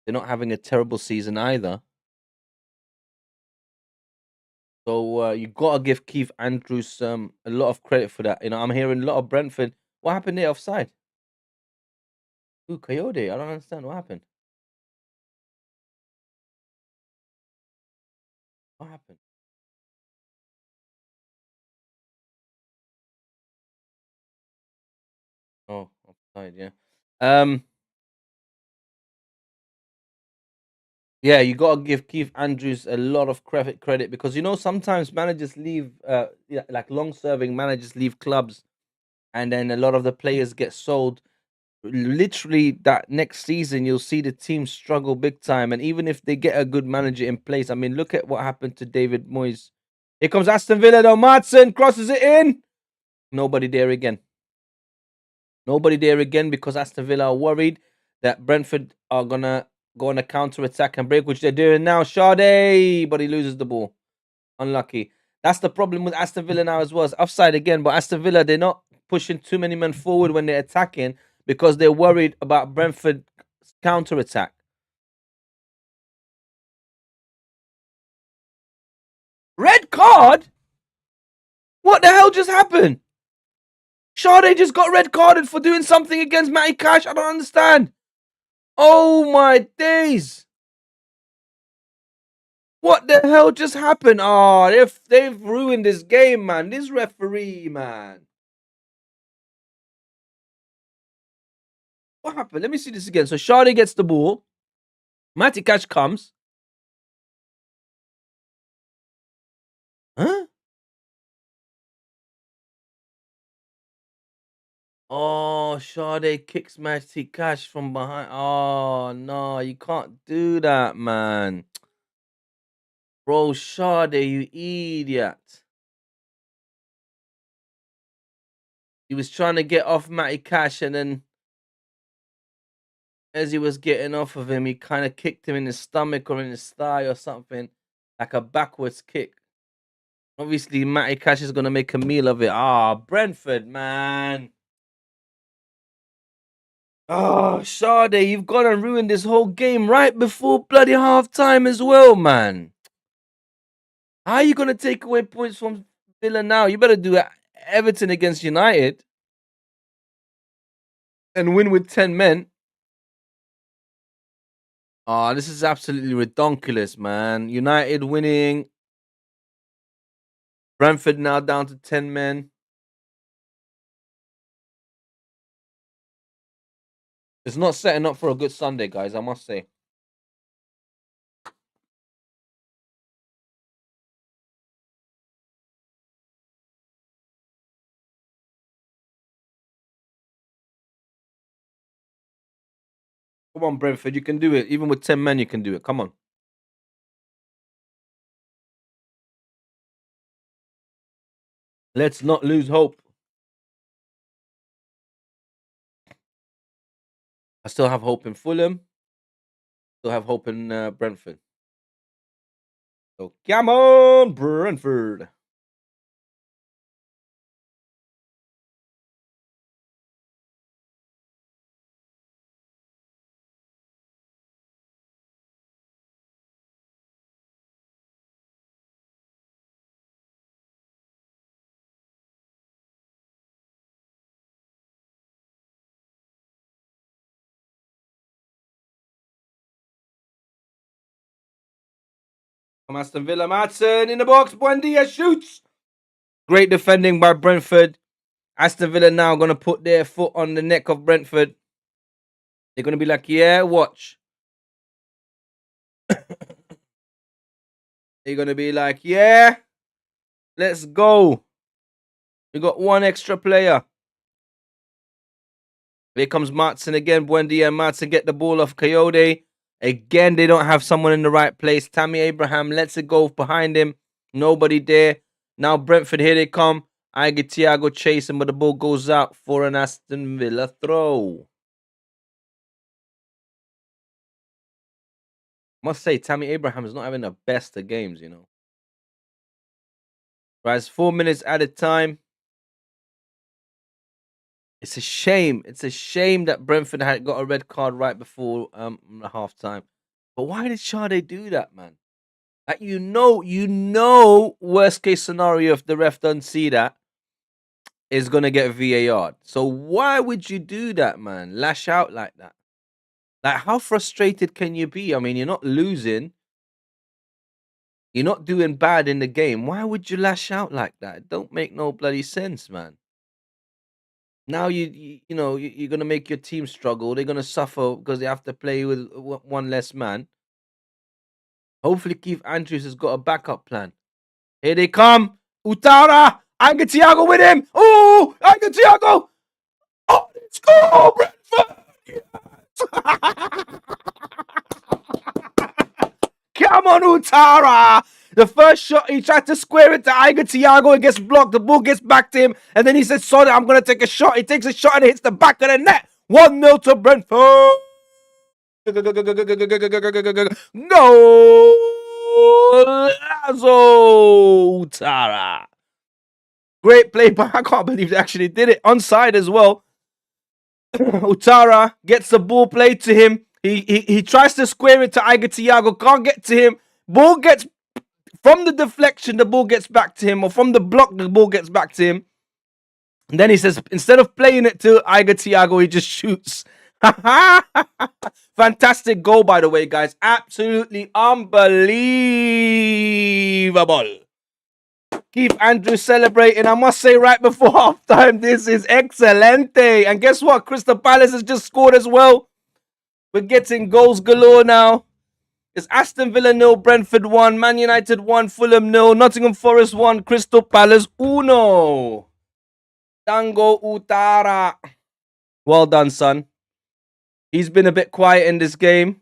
they're not having a terrible season either. So you gotta give Keith Andrews a lot of credit for that. I'm hearing a lot of Brentford. What happened there offside? Ooh, Coyote. I don't understand what happened. What happened? Oh, offside. Yeah. Um. Yeah, you gotta give Keith Andrews a lot of credit because sometimes managers leave, yeah, like long-serving managers leave clubs, and then a lot of the players get sold. Literally, that next season you'll see the team struggle big time, and even if they get a good manager in place, I mean, look at what happened to David Moyes. Here comes Aston Villa, though. Martin crosses it in. Nobody there again. Nobody there again because Aston Villa are worried that Brentford are gonna go on a counter attack and break, which they're doing now. Sade, but he loses the ball. Unlucky. That's the problem with Aston Villa now as well. It's offside again, but Aston Villa, they're not pushing too many men forward when they're attacking because they're worried about Brentford's counter attack. Red card? What the hell just happened? Sade just got red carded for doing something against Matty Cash. I don't understand. Oh my days. What the hell just happened? Oh, they've ruined this game, man. This referee, man. What happened? Let me see this again. So Sade gets the ball. Matty Cash comes. Huh? Oh, Sade kicks Matty Cash from behind. Oh no, you can't do that, man. Bro, Sade, you idiot. He was trying to get off Matty Cash, and then as he was getting off of him, he kind of kicked him in his stomach or in his thigh or something, like a backwards kick. Obviously, Matty Cash is going to make a meal of it. Ah, Brentford, man. Oh, Sade, you've gone and ruined this whole game right before bloody half time as well, man. How are you going to take away points from Villa now? You better do Everton against United and win with 10 men. Oh, this is absolutely redonkulous, man. United winning. Brentford now down to 10 men. It's not setting up for a good Sunday, guys, I must say. Come on, Brentford, you can do it. Even with 10 men, you can do it. Come on. Let's not lose hope. I still have hope in Fulham. Still have hope in Brentford. So come on, Brentford. From Aston Villa, Madsen in the box. Buendia shoots. Great defending by Brentford. Aston Villa now going to put their foot on the neck of Brentford. They're going to be like, yeah, watch. They're going to be like, yeah, let's go. We got one extra player. Here comes Martin again. Buendia and Martin get the ball off Coyote. Again, they don't have someone in the right place. Tammy Abraham lets it go behind him. Nobody there. Now Brentford, here they come. I get Thiago chasing, but the ball goes out for an Aston Villa throw. Must say, Tammy Abraham is not having the best of games, Right, it's 4 minutes at a time. It's a shame. It's a shame that Brentford had got a red card right before half time. But why did Sade do that, man? Like worst case scenario if the ref doesn't see that is gonna get VAR. So why would you do that, man? Lash out like that. Like how frustrated can you be? I mean, you're not losing. You're not doing bad in the game. Why would you lash out like that? It don't make no bloody sense, man. Now you're gonna make your team struggle. They're gonna suffer because they have to play with one less man. Hopefully Keith Andrews has got a backup plan. Here they come. Utara. Anga Thiago with him. Oh, Anga Thiago. Oh, let's go, Brentford. Come on, Utara. The first shot, he tried to square it to Iga Thiago. It gets blocked. The ball gets back to him. And then he says, sorry, I'm going to take a shot. He takes a shot and it hits the back of the net. 1-0 to Brentford. Golazo, Utara. Great play, but I can't believe they actually did it. Onside as well. Utara gets the ball played to him. He tries to square it to Iga Thiago. Can't get to him. Ball gets from the deflection. The ball gets back to him, or from the block, the ball gets back to him. And then he says, instead of playing it to Iga Thiago, he just shoots. Fantastic goal, by the way, guys. Absolutely unbelievable. Keith Andrews celebrating. I must say, right before halftime, this is excelente. And guess what? Crystal Palace has just scored as well. We're getting goals galore now. It's Aston Villa 0, Brentford 1, Man United 1, Fulham 0, Nottingham Forest 1, Crystal Palace 1. Tango Utara. Well done, son. He's been a bit quiet in this game.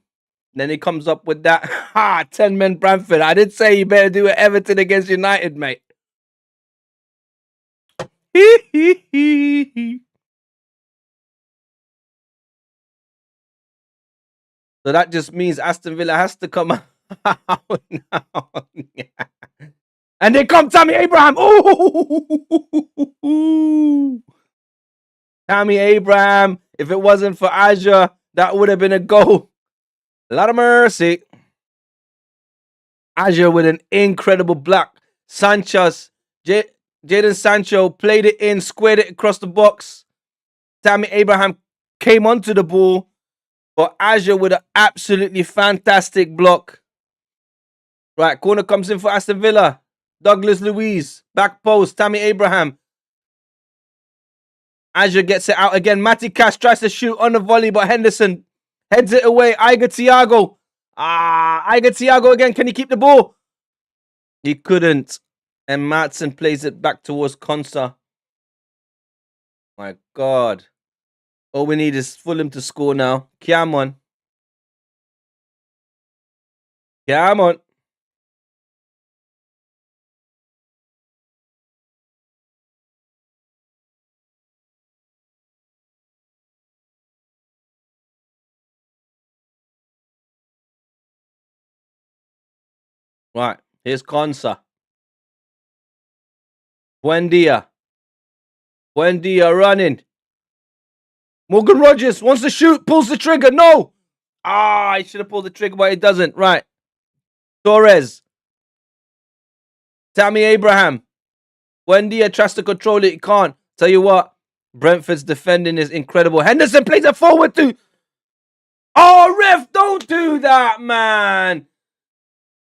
Then he comes up with that 10-men Brentford. I did say you better do it Everton against United, mate. So that just means Aston Villa has to come out now. And they come Tammy Abraham. Ooh. Tammy Abraham. If it wasn't for Azure, that would have been a goal. A lot of mercy. Azure with an incredible block. Sanchez, Jadon Sancho played it in, squared it across the box. Tammy Abraham came onto the ball, but Azure with an absolutely fantastic block. Right, corner comes in for Aston Villa. Douglas Luiz, back post, Tammy Abraham. Azure gets it out again. Matty Cash tries to shoot on the volley, but Henderson heads it away. Iga Thiago. Iga Thiago again. Can he keep the ball? He couldn't. And Matson plays it back towards Konsa. My God. All we need is Fulham to score now. Come on. Come on. Right. Here's Konsa. Buendia running. Morgan Rogers wants to shoot. Pulls the trigger. No. He should have pulled the trigger, but he doesn't. Right. Torres. Tammy Abraham. Buendia tries to control it. He can't. Tell you what. Brentford's defending is incredible. Henderson plays it forward to. Oh, ref, don't do that, man.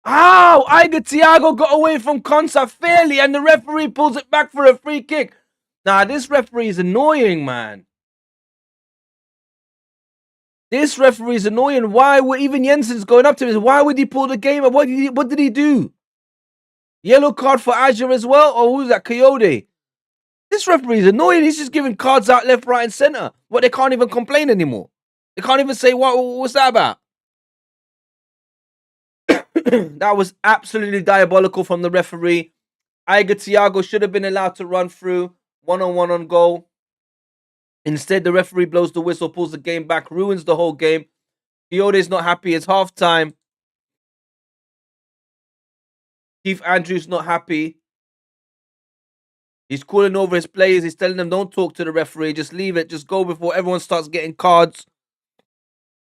How? Iga Thiago got away from Konsa fairly, and the referee pulls it back for a free kick. Nah, this referee is annoying, man. This referee is annoying. Why would even Jensen's going up to him? Why would he pull the game? What did he do? Yellow card for Azure as well? Or who's that? Coyote. This referee is annoying. He's just giving cards out left, right, and center. What, they can't even complain anymore. They can't even say, what's that about? That was absolutely diabolical from the referee. Iga Thiago should have been allowed to run through one-on-one on goal. Instead, the referee blows the whistle, pulls the game back, ruins the whole game. Coyote's not happy. It's halftime. Keith Andrews not happy. He's calling over his players. He's telling them, don't talk to the referee. Just leave it. Just go before everyone starts getting cards.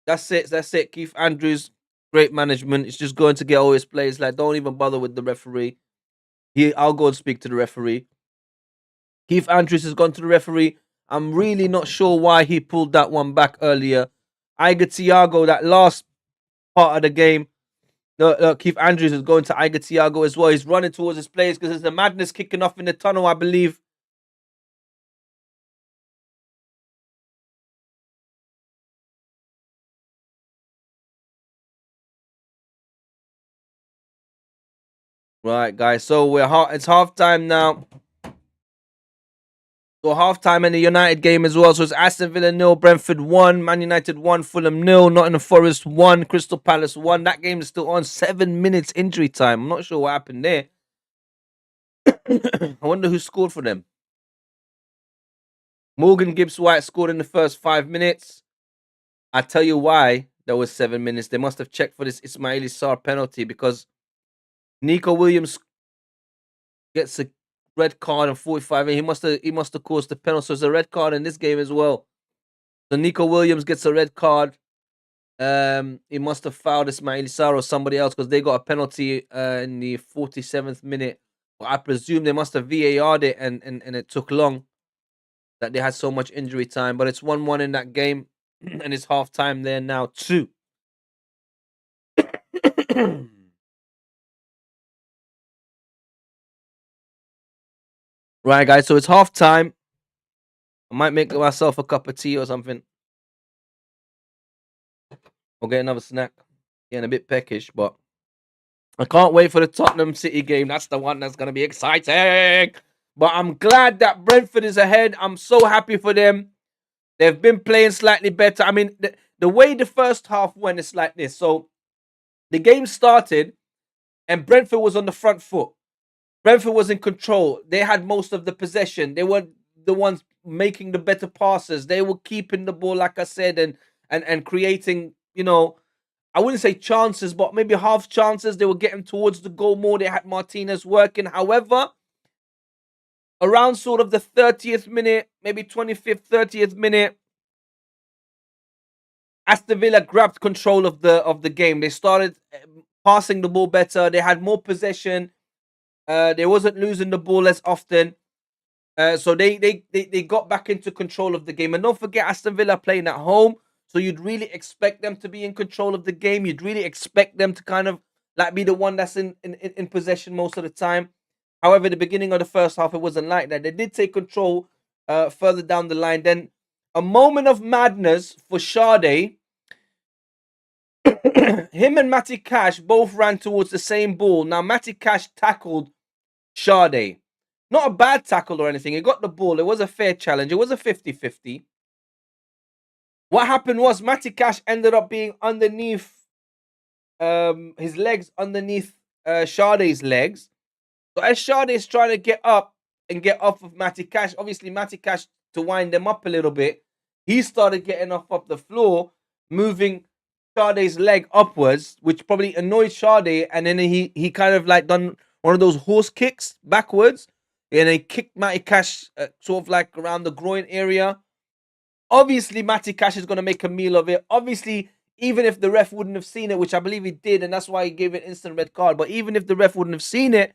That's it. That's it. Keith Andrews, great management. It's just going to get all his players. Like, don't even bother with the referee. I'll go and speak to the referee. Keith Andrews has gone to the referee. I'm really not sure why he pulled that one back earlier. Iga Thiago, that last part of the game. Look, Keith Andrews is going to Iga Thiago as well. He's running towards his players because there's a madness kicking off in the tunnel, I believe. Right, guys. So it's halftime now. So halftime in the United game as well. So it's Aston Villa 0, Brentford 1, Man United 1, Fulham 0, Nottingham Forest 1, Crystal Palace 1. That game is still on. 7 minutes injury time. I'm not sure what happened there. I wonder who scored for them. Morgan Gibbs White scored in the first 5 minutes. I tell you why there was 7 minutes. They must have checked for this Ismaili Sarr penalty because Nico Williams gets a red card in 45, and he must have caused the penalty. So there's a red card in this game as well. So Nico Williams gets a red card. He must have fouled Ismaili Sarr or somebody else because they got a penalty in the 47th minute. Well, I presume they must have VAR'd it and it took long that they had so much injury time. But it's 1-1 in that game, and it's half time there now too. Right, guys. So it's half time. I might make myself a cup of tea or something. Or get another snack. Getting a bit peckish, but I can't wait for the Tottenham City game. That's the one that's going to be exciting. But I'm glad that Brentford is ahead. I'm so happy for them. They've been playing slightly better. I mean, the way the first half went is like this. So the game started and Brentford was on the front foot. Brentford was in control. They had most of the possession. They were the ones making the better passes. They were keeping the ball, like I said, and creating, I wouldn't say chances, but maybe half chances. They were getting towards the goal more. They had Martinez working. However, around sort of the 30th minute, maybe 25th, 30th minute, Aston Villa grabbed control of the game. They started passing the ball better. They had more possession. They wasn't losing the ball as often. So they got back into control of the game. And don't forget, Aston Villa playing at home. So you'd really expect them to be in control of the game. You'd really expect them to kind of like be the one that's in possession most of the time. However, the beginning of the first half, it wasn't like that. They did take control further down the line. Then a moment of madness for Sade. Him and Matty Cash both ran towards the same ball. Now, Matty Cash tackled Sade. Not a bad tackle or anything. He got the ball. It was a fair challenge. It was a 50-50. What happened was Matty Cash ended up being underneath his legs, underneath Sade's legs. So as Sade is trying to get up and get off of Matty Cash, obviously Matty Cash, to wind them up a little bit, he started getting off the floor, moving Sade's leg upwards, which probably annoyed Sade, and then he kind of like done one of those horse kicks backwards, and he kicked Matty Cash sort of like around the groin area. Obviously, Matty Cash is going to make a meal of it. Obviously, even if the ref wouldn't have seen it, which I believe he did, and that's why he gave it instant red card, but even if the ref wouldn't have seen it,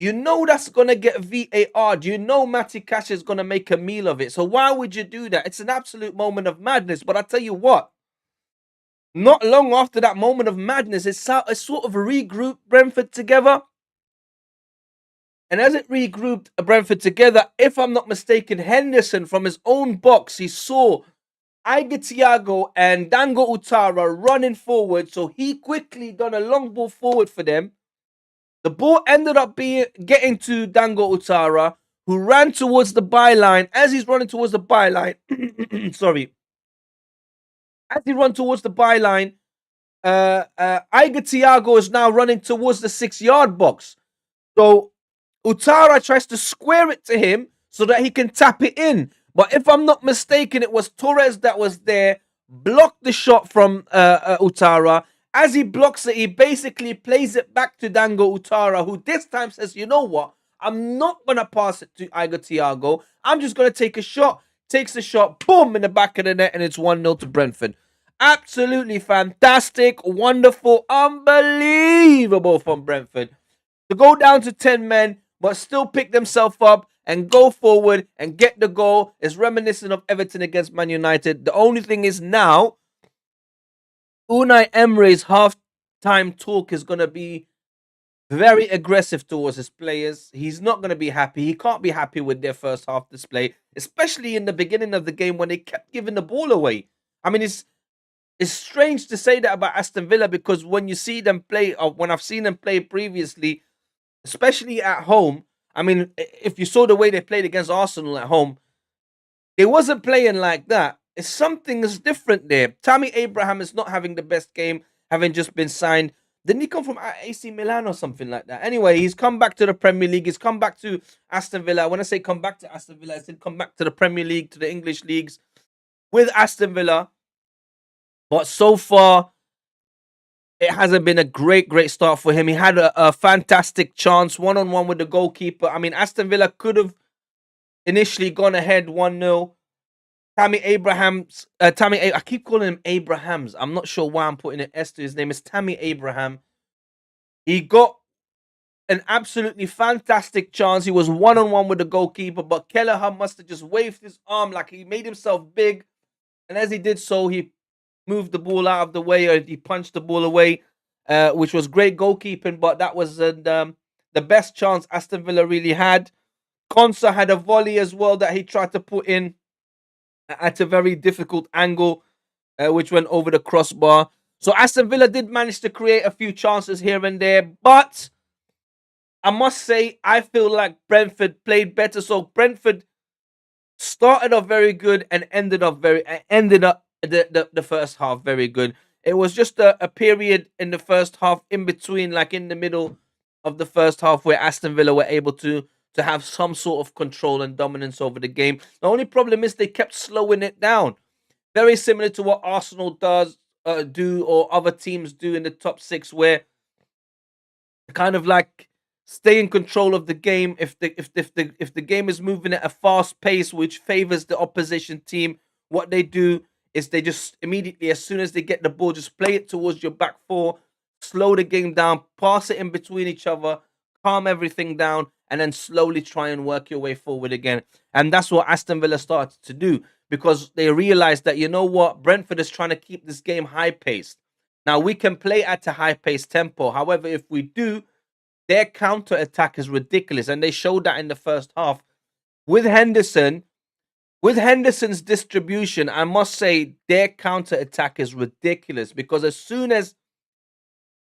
you know that's going to get VAR. You know Matty Cash is going to make a meal of it. So why would you do that? It's an absolute moment of madness. But I tell you what, not long after that moment of madness, it sort of regrouped Brentford together. And as it regrouped Brentford together, if I'm not mistaken, Henderson from his own box, he saw Iga Thiago and Dango Utara running forward. So he quickly done a long ball forward for them. The ball ended up getting to Dango Utara, who ran towards the byline. As he's running towards the byline, sorry. As he runs towards the byline, Iga Thiago is now running towards the 6-yard box. So Utara tries to square it to him so that he can tap it in. But if I'm not mistaken, it was Torres that was there, blocked the shot from Utara. As he blocks it, he basically plays it back to Dango Utara, who this time says, you know what? I'm not going to pass it to Iga Thiago. I'm just going to take a shot. Takes the shot, boom, in the back of the net, and it's 1-0 to Brentford. Absolutely fantastic, wonderful, unbelievable from Brentford. To go down to 10 men, but still pick themselves up and go forward and get the goal is reminiscent of Everton against Man United. The only thing is now, Unai Emery's half-time talk is going to be very aggressive towards his players. He's not going to be happy. He can't be happy with their first half display, especially in the beginning of the game when they kept giving the ball away. I mean, it's strange to say that about Aston Villa because when you see them play, or when I've seen them play previously, especially at home. I mean, if you saw the way they played against Arsenal at home, they wasn't playing like that. It's something is different there. Tammy Abraham is not having the best game, having just been signed. Didn't he come from AC Milan or something like that? Anyway, he's come back to the Premier League. He's come back to Aston Villa. When I say come back to Aston Villa, I said come back to the Premier League, to the English leagues with Aston Villa. But so far, it hasn't been a great start for him. He had a fantastic chance, one-on-one with the goalkeeper. I mean, Aston Villa could have initially gone ahead 1-0. I keep calling him Abrahams. I'm not sure why I'm putting an S to his name. It's Tammy Abraham. He got an absolutely fantastic chance. He was one-on-one with the goalkeeper, but Kelleher must have just waved his arm like he made himself big. And as he did so, he moved the ball out of the way, or he punched the ball away, which was great goalkeeping, but that was the best chance Aston Villa really had. Konsa had a volley as well that he tried to put in at a very difficult angle, which went over the crossbar. So Aston Villa did manage to create a few chances here and there, but I must say, I feel like Brentford played better. So Brentford started off very good and ended up the first half very good. It was just a period in the first half, in between, like in the middle of the first half, where Aston Villa were able to have some sort of control and dominance over the game. The only problem is they kept slowing it down. Very similar to what Arsenal do, or other teams do in the top six, where kind of like stay in control of the game. If the game is moving at a fast pace, which favors the opposition team, what they do is they just immediately, as soon as they get the ball, just play it towards your back four, slow the game down, pass it in between each other, calm everything down, and then slowly try and work your way forward again. And that's what Aston Villa started to do, because they realized that, you know what, Brentford is trying to keep this game high paced. Now, we can play at a high paced tempo. However, if we do, their counter attack is ridiculous, and they showed that in the first half with Henderson. With Henderson's distribution, I must say their counter attack is ridiculous, because as soon as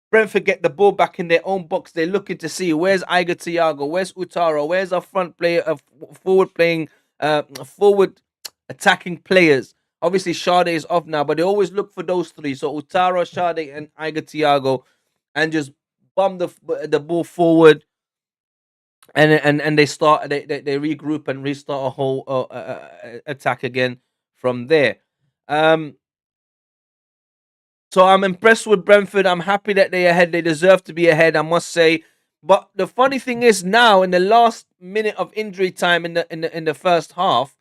Brentford get the ball back in their own box, they're looking to see where's Iger Thiago, where's Utaro, where's our front player, forward attacking players. Obviously, Sade is off now, but they always look for those three. So Utaro, Sade, and Iger Thiago, and just bomb the ball forward, and they regroup and restart a whole attack again from there. So I'm impressed with Brentford. I'm happy that they're ahead. They deserve to be ahead, I must say. But the funny thing is, now in the last minute of injury time in the first half,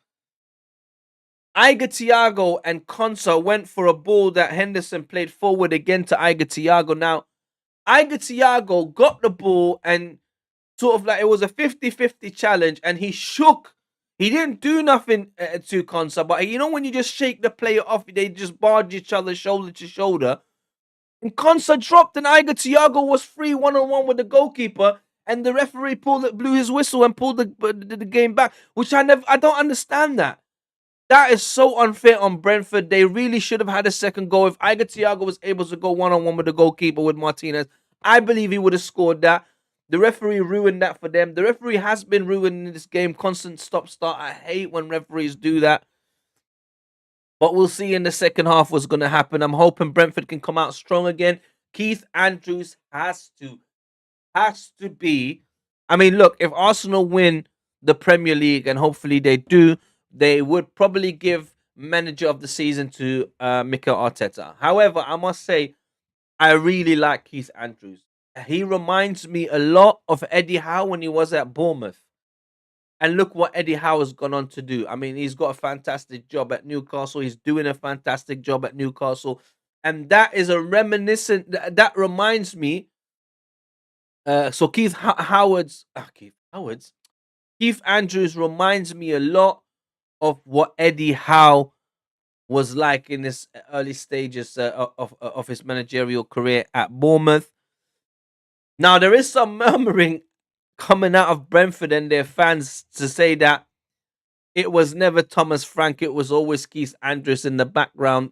Iger Thiago and Konsa went for a ball that Henderson played forward again to Iger Thiago. Now, Iger Thiago got the ball, and sort of like it was a 50-50 challenge, and he shook. He didn't do nothing to Konsa, but you know when you just shake the player off, they just barge each other shoulder to shoulder. And Konsa dropped, and Iger Thiago was free one-on-one with the goalkeeper, and the referee blew his whistle and pulled the game back, which I don't understand that. That is so unfair on Brentford. They really should have had a second goal. If Iger Thiago was able to go one-on-one with the goalkeeper, with Martinez, I believe he would have scored that. The referee ruined that for them. The referee has been ruining this game. Constant stop-start. I hate when referees do that. But we'll see in the second half what's going to happen. I'm hoping Brentford can come out strong again. Keith Andrews has to be. I mean, look, if Arsenal win the Premier League, and hopefully they do, they would probably give manager of the season to Mikel Arteta. However, I must say, I really like Keith Andrews. He reminds me a lot of Eddie Howe when he was at Bournemouth. And look what Eddie Howe has gone on to do. I mean, he's got a fantastic job at Newcastle. He's doing a fantastic job at Newcastle. And that is a reminiscent, that reminds me. So Keith Andrews reminds me a lot of what Eddie Howe was like in his early stages of his managerial career at Bournemouth. Now, there is some murmuring coming out of Brentford and their fans to say that it was never Thomas Frank. It was always Keith Andrews in the background,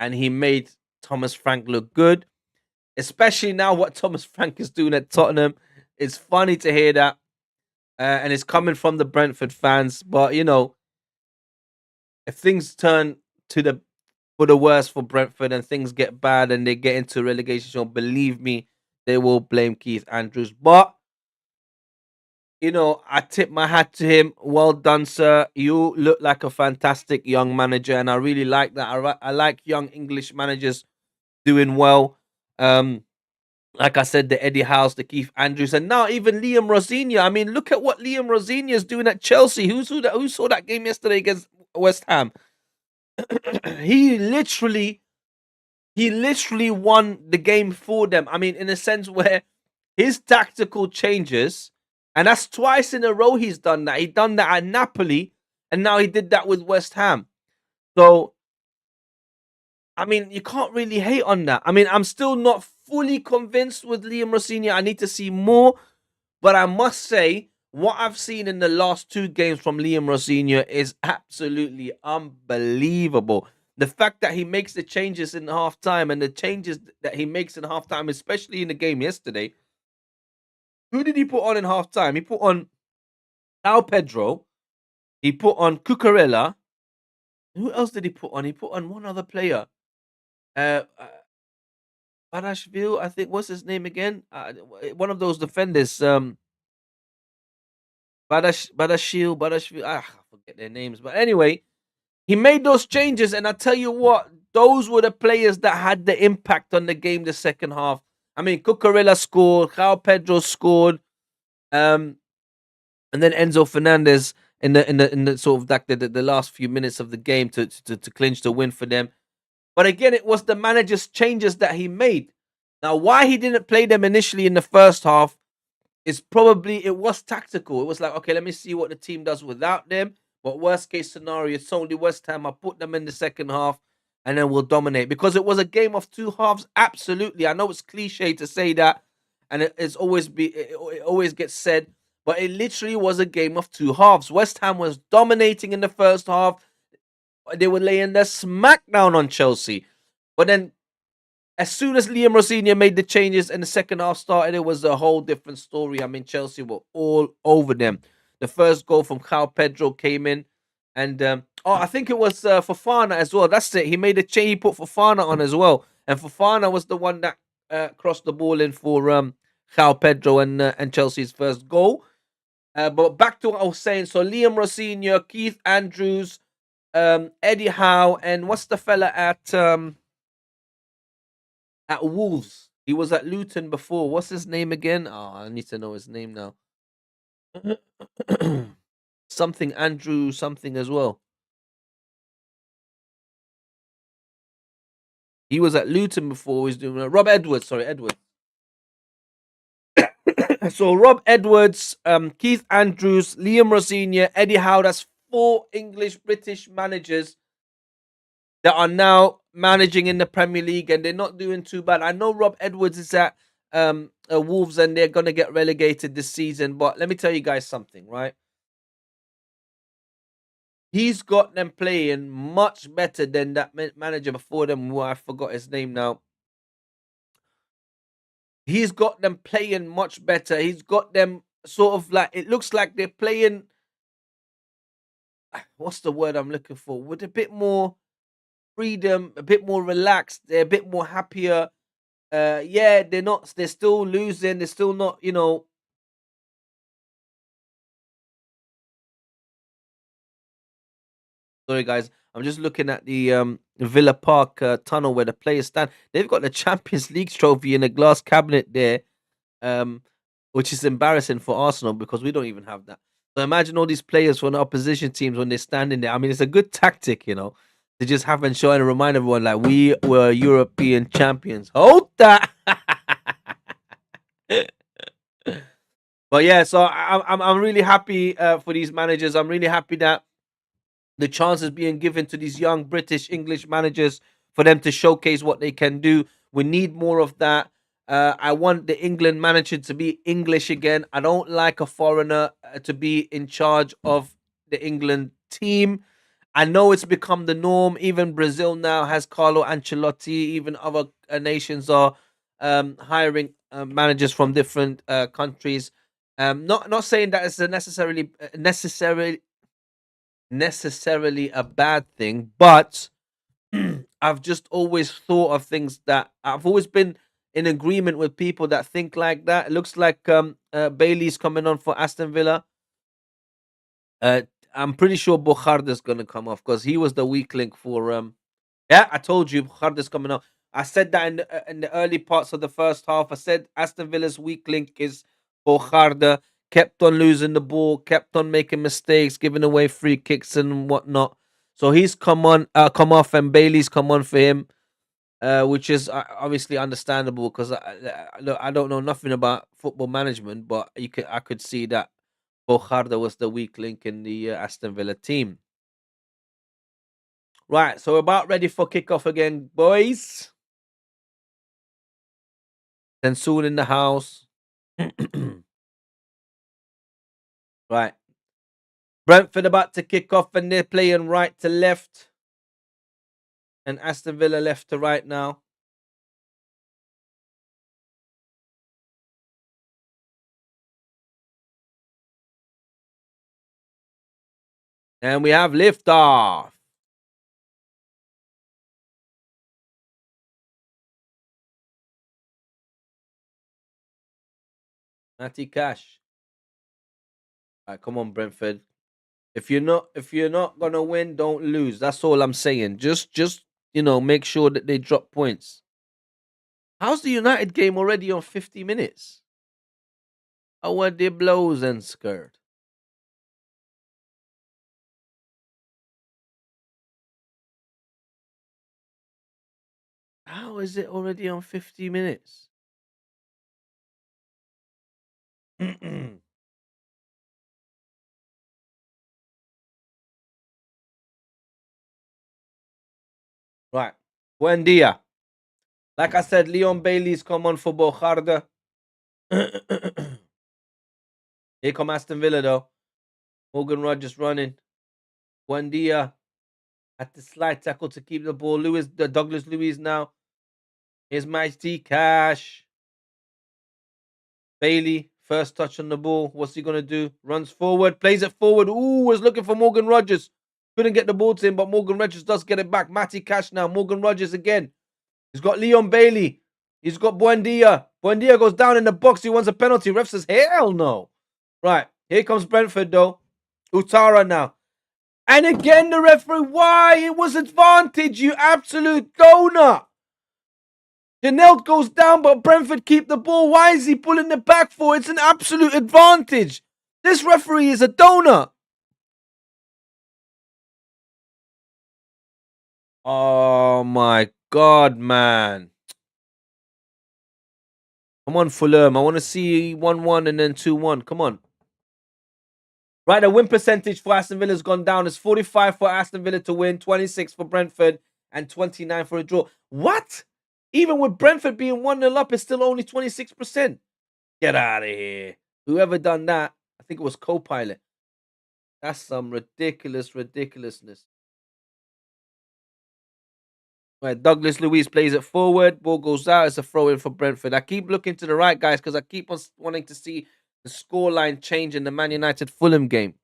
and he made Thomas Frank look good. Especially now what Thomas Frank is doing at Tottenham. It's funny to hear that, and it's coming from the Brentford fans. But if things turn to the for the worse for Brentford and things get bad and they get into relegation, so believe me, they will blame Keith Andrews. But I tip my hat to him. Well done, sir. You look like a fantastic young manager, and I really like that. I like young English managers doing well. Um, like I said, the Eddie House, the Keith Andrews, and now even Liam Rosenior. I mean, look at what Liam Rosenior is doing at Chelsea. Who saw that game yesterday against West Ham? he literally he literally won the game for them. I mean, in a sense where his tactical changes, and that's twice in a row he's done that. He done that at Napoli, and now he did that with West Ham. So, I mean, you can't really hate on that. I mean, I'm still not fully convinced with Liam Rosenior. I need to see more, but I must say, what I've seen in the last two games from Liam Rosenior is absolutely unbelievable. The fact that he makes the changes in halftime and the changes that he makes in halftime, especially in the game yesterday. Who did he put on in halftime? He put on Al Pedro. He put on Cucurella. Who else did he put on? He put on one other player. Uh, uh Badashvili, I think. What's his name again? One of those defenders. Badashvili. I forget their names. But anyway, he made those changes, and I tell you what, those were the players that had the impact on the game the second half. I mean, Cucurella scored, João Pedro scored, and then Enzo Fernandez in the sort of like the last few minutes of the game to clinch the win for them. But again, it was the manager's changes that he made. Now, why he didn't play them initially in the first half is probably it was tactical. It was like, okay, let me see what the team does without them. But worst case scenario, it's only West Ham. I put them in the second half, and then we'll dominate because it was a game of two halves. Absolutely, I know it's cliche to say that, and it always gets said, but it literally was a game of two halves. West Ham was dominating in the first half. They were laying their smackdown on Chelsea, but then as soon as Liam Rosenior made the changes and the second half started, it was a whole different story. I mean, Chelsea were all over them. The first goal from João Pedro came in, and I think it was Fofana as well. That's it. He made a change. He put Fofana on as well, and Fofana was the one that crossed the ball in for João Pedro and Chelsea's first goal. But back to what I was saying. So Liam Rosenior, Keith Andrews, Eddie Howe, and what's the fella at Wolves? He was at Luton before. What's his name again? Oh, I need to know his name now. Something Andrew something as well. He was at Luton before. He's doing Rob Edwards. Sorry, Edwards. So Rob Edwards, Keith Andrews, Liam Rosenior, Eddie Howe. That's four English British managers that are now managing in the Premier League, and they're not doing too bad. I know Rob Edwards is at Wolves, and they're gonna get relegated this season. But let me tell you guys something, right? He's got them playing much better than that manager before them, who I forgot his name now. He's got them playing much better. He's got them sort of like, it looks like they're playing. What's the word I'm looking for? With a bit more freedom, a bit more relaxed. They're a bit more happier. Yeah, they're not. They're still losing. They're still not. Sorry, guys. I'm just looking at the Villa Park tunnel where the players stand. They've got the Champions League trophy in a glass cabinet there, um, which is embarrassing for Arsenal because we don't even have that. So imagine all these players from the opposition teams when they're standing there. I mean, it's a good tactic, to just have and show and remind everyone like we were European champions. Hold that. But yeah, so I'm really happy for these managers. I'm really happy that the chance is being given to these young British English managers for them to showcase what they can do. We need more of that. I want the England manager to be English again. I don't like a foreigner to be in charge of the England team. I know it's become the norm. Even Brazil now has Carlo Ancelotti. Even other nations are hiring managers from different countries. Not saying that it's a necessarily a bad thing, but I've just always thought of things that I've always been in agreement with people that think like that. It looks like Bailey's coming on for Aston Villa. Uh, I'm pretty sure Bocharda's going to come off because he was the weak link for. Yeah, I told you Bocharda's coming off. I said that in the early parts of the first half. I said Aston Villa's weak link is Bocharda. Kept on losing the ball, kept on making mistakes, giving away free kicks and whatnot. So he's come off, and Bailey's come on for him, which is obviously understandable because look, I don't know nothing about football management, but I could see that Bocharda was the weak link in the Aston Villa team. Right, so we're about ready for kickoff again, boys. Then soon in the house. Right. Brentford about to kick off, and they're playing right to left. And Aston Villa left to right now. And we have liftoff. Matty Cash. All right, come on, Brentford. If you're not gonna win, don't lose. That's all I'm saying. Just make sure that they drop points. How's the United game already on 50 minutes? How are they blows and skirt? How is it already on 50 minutes? Right. Buen dia. Like I said, Leon Bailey's come on for Bocharda. Here come Aston Villa though. Morgan Rogers running. Buen dia. At the slide tackle to keep the ball. Douglas Luiz now. Here's Mighty Cash. Bailey, first touch on the ball. What's he going to do? Runs forward, plays it forward. Ooh, was looking for Morgan Rogers. Couldn't get the ball to him, but Morgan Rogers does get it back. Matty Cash now. Morgan Rogers again. He's got Leon Bailey. He's got Buendia. Buendia goes down in the box. He wants a penalty. Ref says, hell no. Right. Here comes Brentford, though. Utara now. And again, the referee. Why? It was advantage, you absolute donut. Janelt goes down, but Brentford keep the ball. Why is he pulling it back for? It's an absolute advantage. This referee is a donut. Oh my God, man. Come on, Fulham. I want to see 1-1 and then 2-1. Come on. Right, the win percentage for Aston Villa has gone down. It's 45 for Aston Villa to win, 26 for Brentford, and 29 for a draw. What? Even with Brentford being 1-0 up, it's still only 26%. Get out of here. Whoever done that, I think it was Copilot. That's some ridiculousness. Right, Douglas Luiz plays it forward. Ball goes out. It's a throw in for Brentford. I keep looking to the right, guys, because I keep on wanting to see the scoreline change in the Man United Fulham game.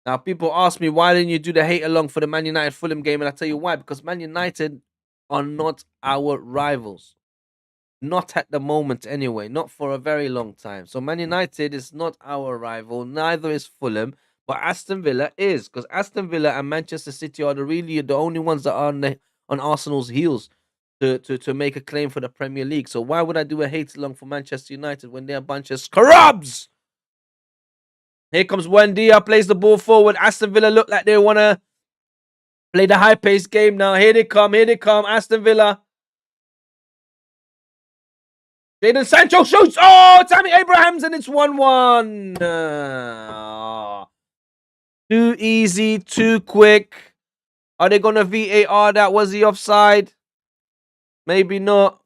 Now, people ask me, why didn't you do the hate along for the Man United Fulham game? And I tell you why. Because Man United are not our rivals. Not at the moment, anyway. Not for a very long time. So Man United is not our rival. Neither is Fulham. But Aston Villa is. Because Aston Villa and Manchester City are the only ones that are on Arsenal's heels to make a claim for the Premier League. So why would I do a hate along for Manchester United when they're a bunch of scrubs? Here comes Wendia, plays the ball forward. Aston Villa look like they want to play the high-paced game now. Here they come. Aston Villa. Jadon Sancho shoots. Oh, Tammy Abrahams, and it's 1-1. Too easy, too quick. Are they going to VAR that? Was he offside? Maybe not.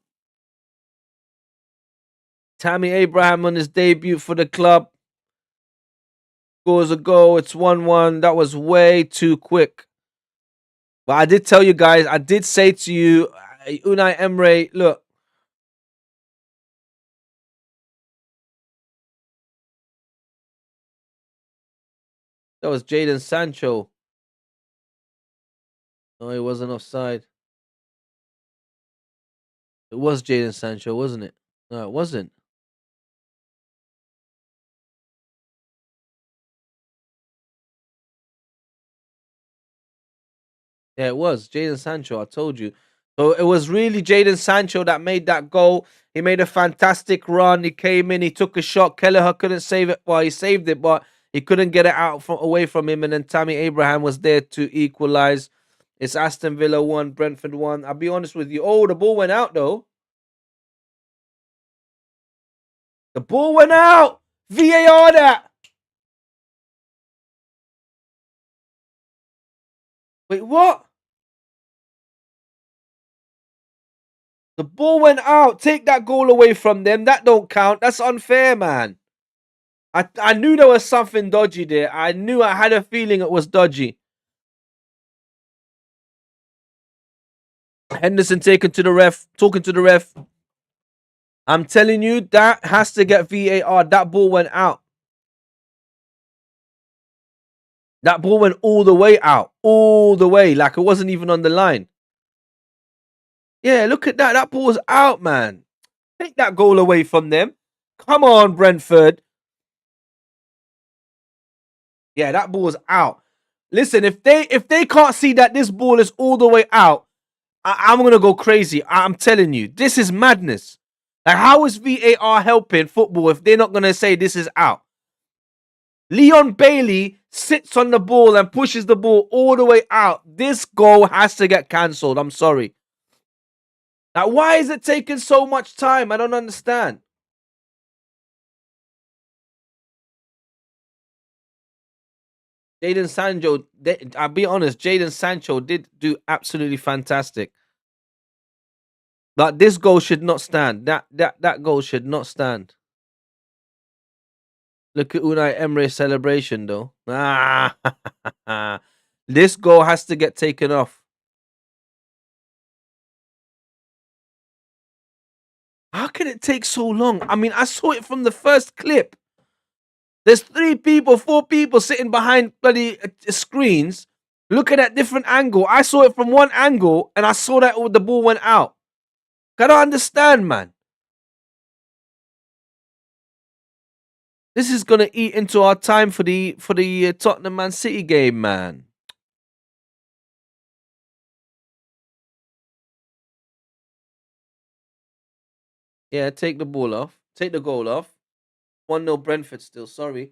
Tammy Abraham on his debut for the club scores a goal. It's 1-1. That was way too quick. But I did tell you guys, I did say to you, Unai Emery, look, That was Jadon Sancho. No, he wasn't offside. It was Jadon Sancho, wasn't it? No, it wasn't. Yeah, it was Jadon Sancho. I told you. So it was really Jadon Sancho that made that goal. He made a fantastic run. He came in. He took a shot. Kelleher couldn't save it. Well, he saved it, but he couldn't get it out from away from him. And then Tammy Abraham was there to equalize. It's Aston Villa 1, Brentford 1. I'll be honest with you. Oh, the ball went out though. The ball went out. VAR that. Wait, what? The ball went out. Take that goal away from them. That don't count. That's unfair, man. I knew there was something dodgy there. I had a feeling it was dodgy. Henderson taken to the ref, talking to the ref. I'm telling you, that has to get VAR. That ball went out. That ball went all the way out. All the way. Like it wasn't even on the line. Yeah, look at that. That ball's out, man. Take that goal away from them. Come on, Brentford. Yeah, that ball's out. Listen, if they can't see that this ball is all the way out, I'm gonna go crazy. I'm telling you, this is madness. Like, how is VAR helping football if they're not gonna say this is out? Leon Bailey sits on the ball and pushes the ball all the way out. This goal has to get cancelled. I'm sorry. Now, why is it taking so much time? I don't understand. Jadon Sancho, I'll be honest, Jadon Sancho did do absolutely fantastic. But this goal should not stand. That goal should not stand. Look at Unai Emery's celebration, though. Ah, this goal has to get taken off. How can it take so long? I mean, I saw it from the first clip. There's 3 people, 4 people sitting behind bloody screens looking at different angle. I saw it from one angle and I saw that the ball went out. I don't understand, man. This is gonna eat into our time for the Tottenham Man City game, man. Yeah, take the ball off. Take the goal off. 1-0 Brentford still, sorry.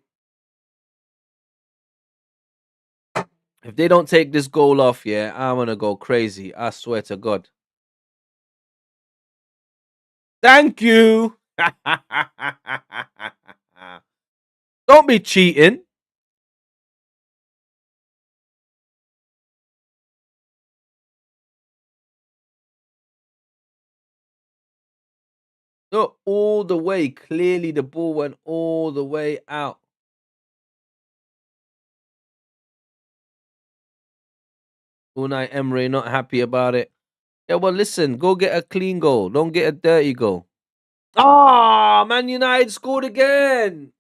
If they don't take this goal off, yeah, I'm gonna go crazy. I swear to God. Thank you. Don't be cheating. Look, all the way. Clearly, the ball went all the way out. Unai Emery not happy about it. Yeah, well, listen, go get a clean goal. Don't get a dirty goal. Ah, Man United scored again.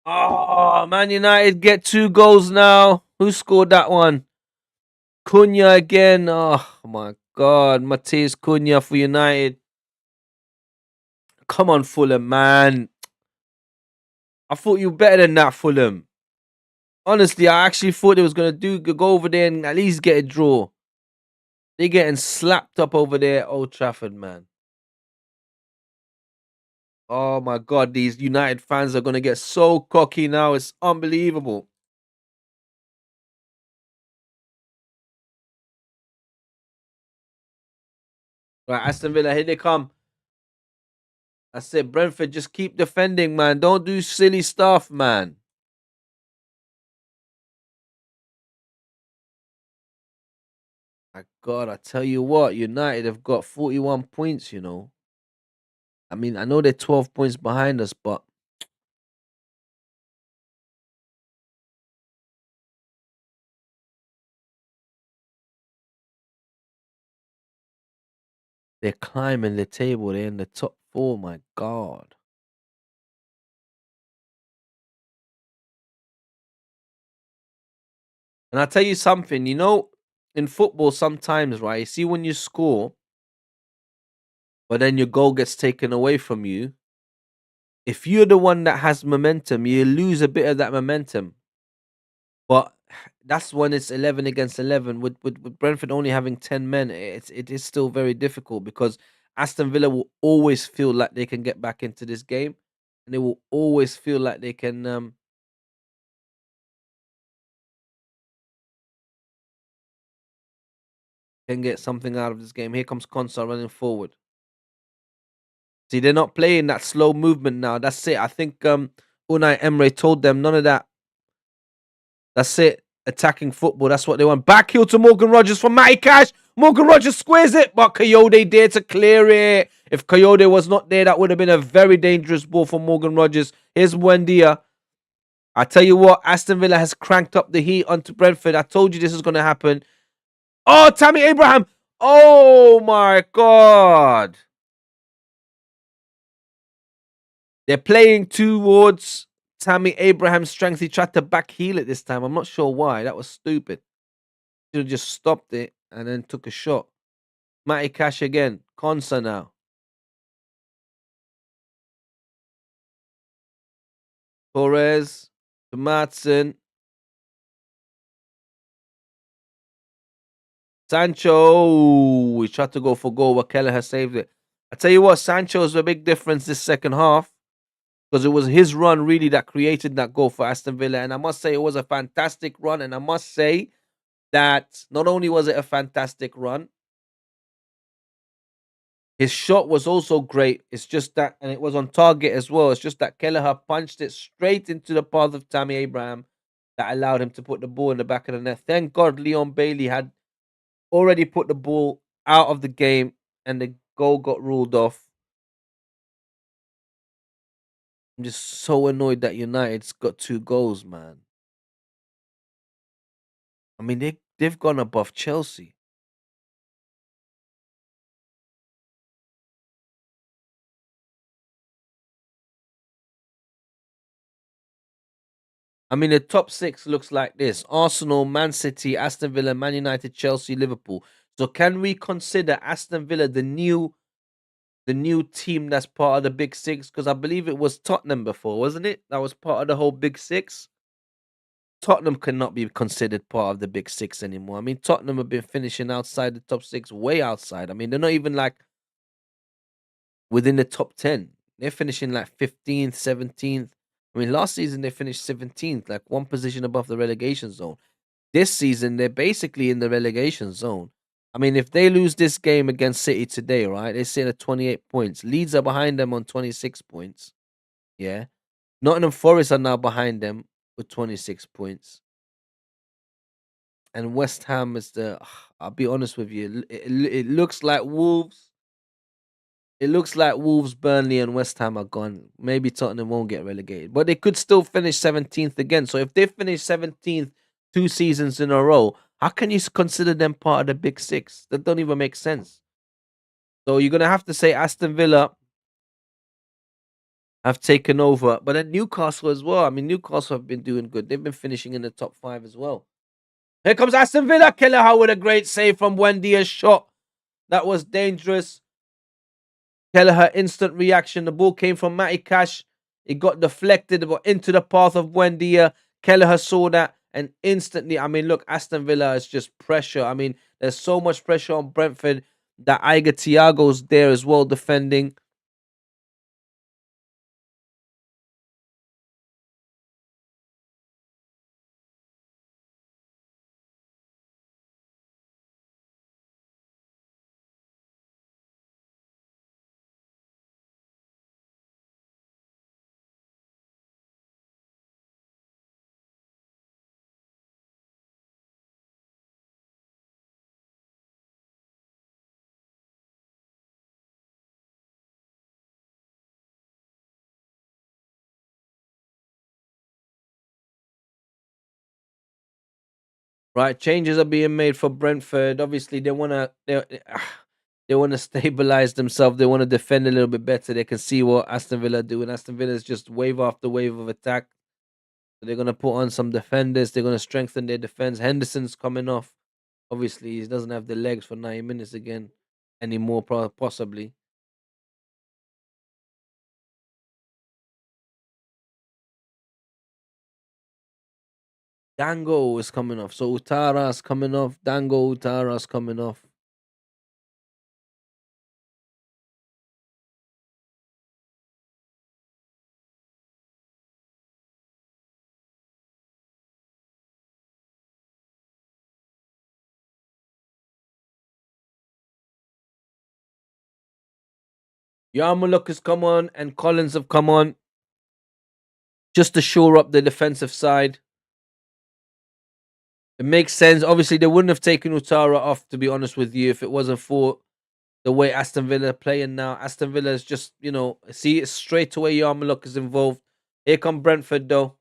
Oh, Man United get 2 goals now. Who scored that one? Cunha again. Oh my God, Mateus Cunha for United. Come on, Fulham, man. I thought you were better than that, Fulham. Honestly, I actually thought they was gonna go over there and at least get a draw. They getting slapped up over there at Old Trafford, man. Oh my God, these United fans are gonna get so cocky now. It's unbelievable. Right, Aston Villa, here they come. I said, Brentford, just keep defending, man. Don't do silly stuff, man. My God, I tell you what, United have got 41 points, you know. I mean, I know they're 12 points behind us, but they're climbing the table. They're in the top 4, my God. And I'll tell you something, in football sometimes, right? You see when you score, but then your goal gets taken away from you. If you're the one that has momentum, you lose a bit of that momentum. But that's when it's 11 against 11. With Brentford only having 10 men, it is still very difficult because Aston Villa will always feel like they can get back into this game, and they will always feel like they can get something out of this game. Here comes Konsa running forward. See, they're not playing that slow movement now. That's it. I think Unai Emery told them none of that. That's it. Attacking football. That's what they want. Back heel to Morgan Rogers from Matty Cash. Morgan Rogers squares it, but Coyote there to clear it. If Coyote was not there, that would have been a very dangerous ball for Morgan Rogers. Here's Buendia. I tell you what, Aston Villa has cranked up the heat onto Brentford. I told you this is going to happen. Oh, Tammy Abraham. Oh my God. They're playing towards Tammy Abraham's strength. He tried to back heel it this time. I'm not sure why. That was stupid. Should have just stopped it and then took a shot. Matty Cash again. Konsa now. Torres to Matson. Sancho. We tried to go for goal, but Keller has saved it. I tell you what, Sancho's a big difference this second half because it was his run really that created that goal for Aston Villa. And I must say, it was a fantastic run. And I must say that not only was it a fantastic run, his shot was also great. It's just that, and it was on target as well. It's just that Kelleher punched it straight into the path of Tammy Abraham that allowed him to put the ball in the back of the net. Thank God Leon Bailey had already put the ball out of the game and the goal got ruled off. I'm just so annoyed that United's got 2 goals, man. I mean, they've gone above Chelsea. I mean, the top 6 looks like this: Arsenal, Man City, Aston Villa, Man United, Chelsea, Liverpool. So can we consider Aston Villa the new team that's part of the Big Six? Because I believe it was Tottenham before, wasn't it? That was part of the whole Big Six. Tottenham cannot be considered part of the Big Six anymore. I mean, Tottenham have been finishing outside the top 6, way outside. I mean, they're not even like within the top 10. They're finishing like 15th, 17th. I mean, last season they finished 17th, like one position above the relegation zone. This season, they're basically in the relegation zone. I mean, if they lose this game against City today, right, they sit at 28 points. Leeds are behind them on 26 points. Yeah. Nottingham Forest are now behind them with 26 points. And West Ham is I'll be honest with you, it looks like Wolves. It looks like Wolves, Burnley, and West Ham are gone. Maybe Tottenham won't get relegated, but they could still finish 17th again. So if they finish 17th 2 seasons in a row, how can you consider them part of the Big Six? That don't even make sense. So you're gonna have to say Aston Villa have taken over, but then Newcastle as well. I mean, Newcastle have been doing good. They've been finishing in the top 5 as well. Here comes Aston Villa. Kelleher with a great save from Wendy's shot. That was dangerous. Kelleher instant reaction. The ball came from Matty Cash. It got deflected but into the path of Buendia. Kelleher saw that and instantly, I mean, look, Aston Villa is just pressure. I mean, there's so much pressure on Brentford that Iger Thiago's there as well defending. Right, changes are being made for Brentford. Obviously, they want to stabilize themselves. They want to defend a little bit better. They can see what Aston Villa do, and Aston Villa is just wave after wave of attack. So they're gonna put on some defenders. They're gonna strengthen their defense. Henderson's coming off. Obviously, he doesn't have the legs for 90 minutes again anymore, possibly. Dango is coming off. So Utara's coming off. Dango Utara's coming off. Yarmuluk has come on and Collins have come on just to shore up the defensive side. It makes sense. Obviously, they wouldn't have taken Utara off, to be honest with you, if it wasn't for the way Aston Villa are playing now. Aston Villa is just, see, straight away Yarmuluk is involved. Here come Brentford, though.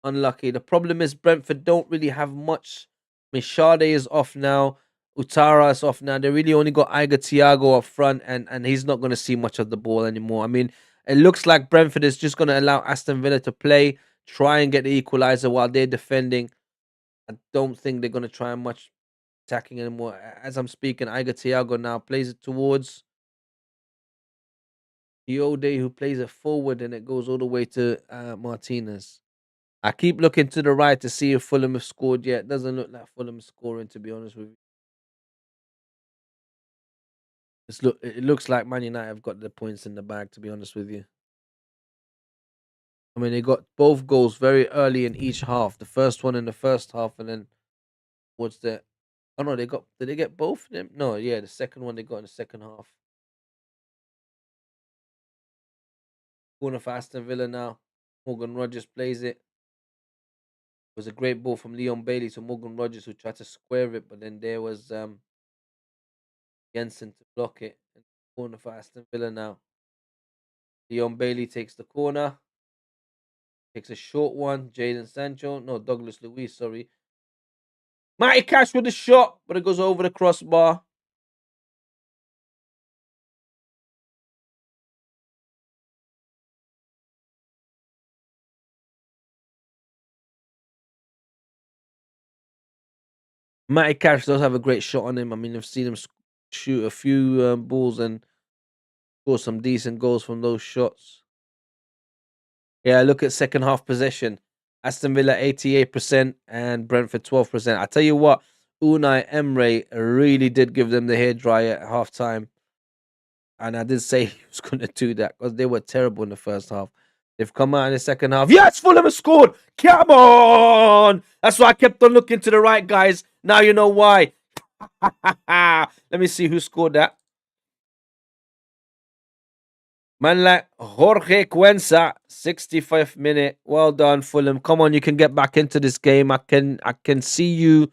Unlucky. The problem is Brentford don't really have much. I mean, Sade is off now. Utara is off now. They really only got Iga Thiago up front, and he's not going to see much of the ball anymore. I mean, it looks like Brentford is just going to allow Aston Villa to play, try and get the equaliser while they're defending. I don't think they're going to try much attacking anymore. As I'm speaking, Iga Thiago now plays it towards Diode, who plays it forward, and it goes all the way to Martinez. I keep looking to the right to see if Fulham have scored yet. It doesn't look like Fulham is scoring, to be honest with you. It looks like Man United have got the points in the bag, to be honest with you. I mean, they got both goals very early in each half. The first one in the first half, and then what's the? Oh no, did they get both of them? No, yeah, the second one they got in the second half. Corner for Aston Villa now. Morgan Rogers plays it. It was a great ball from Leon Bailey to Morgan Rogers, who tried to square it, but then there was Jensen to block it. Corner for Aston Villa now. Leon Bailey takes the corner. Takes a short one. Jaden Sancho. No, Douglas Luiz, sorry. Matty Cash with the shot, but it goes over the crossbar. Matty Cash does have a great shot on him. I mean, I've seen him shoot a few balls and score some decent goals from those shots. Yeah, look at second half possession. Aston Villa 88% and Brentford 12%. I tell you what, Unai Emery really did give them the hairdryer at half time. And I did say he was going to do that because they were terrible in the first half. They've come out in the second half. Yes, Fulham has scored. Come on. That's why I kept on looking to the right, guys. Now you know why. Let me see who scored that. Man like Jorge Cuenca, 65th minute. Well done, Fulham. Come on, you can get back into this game. I can see you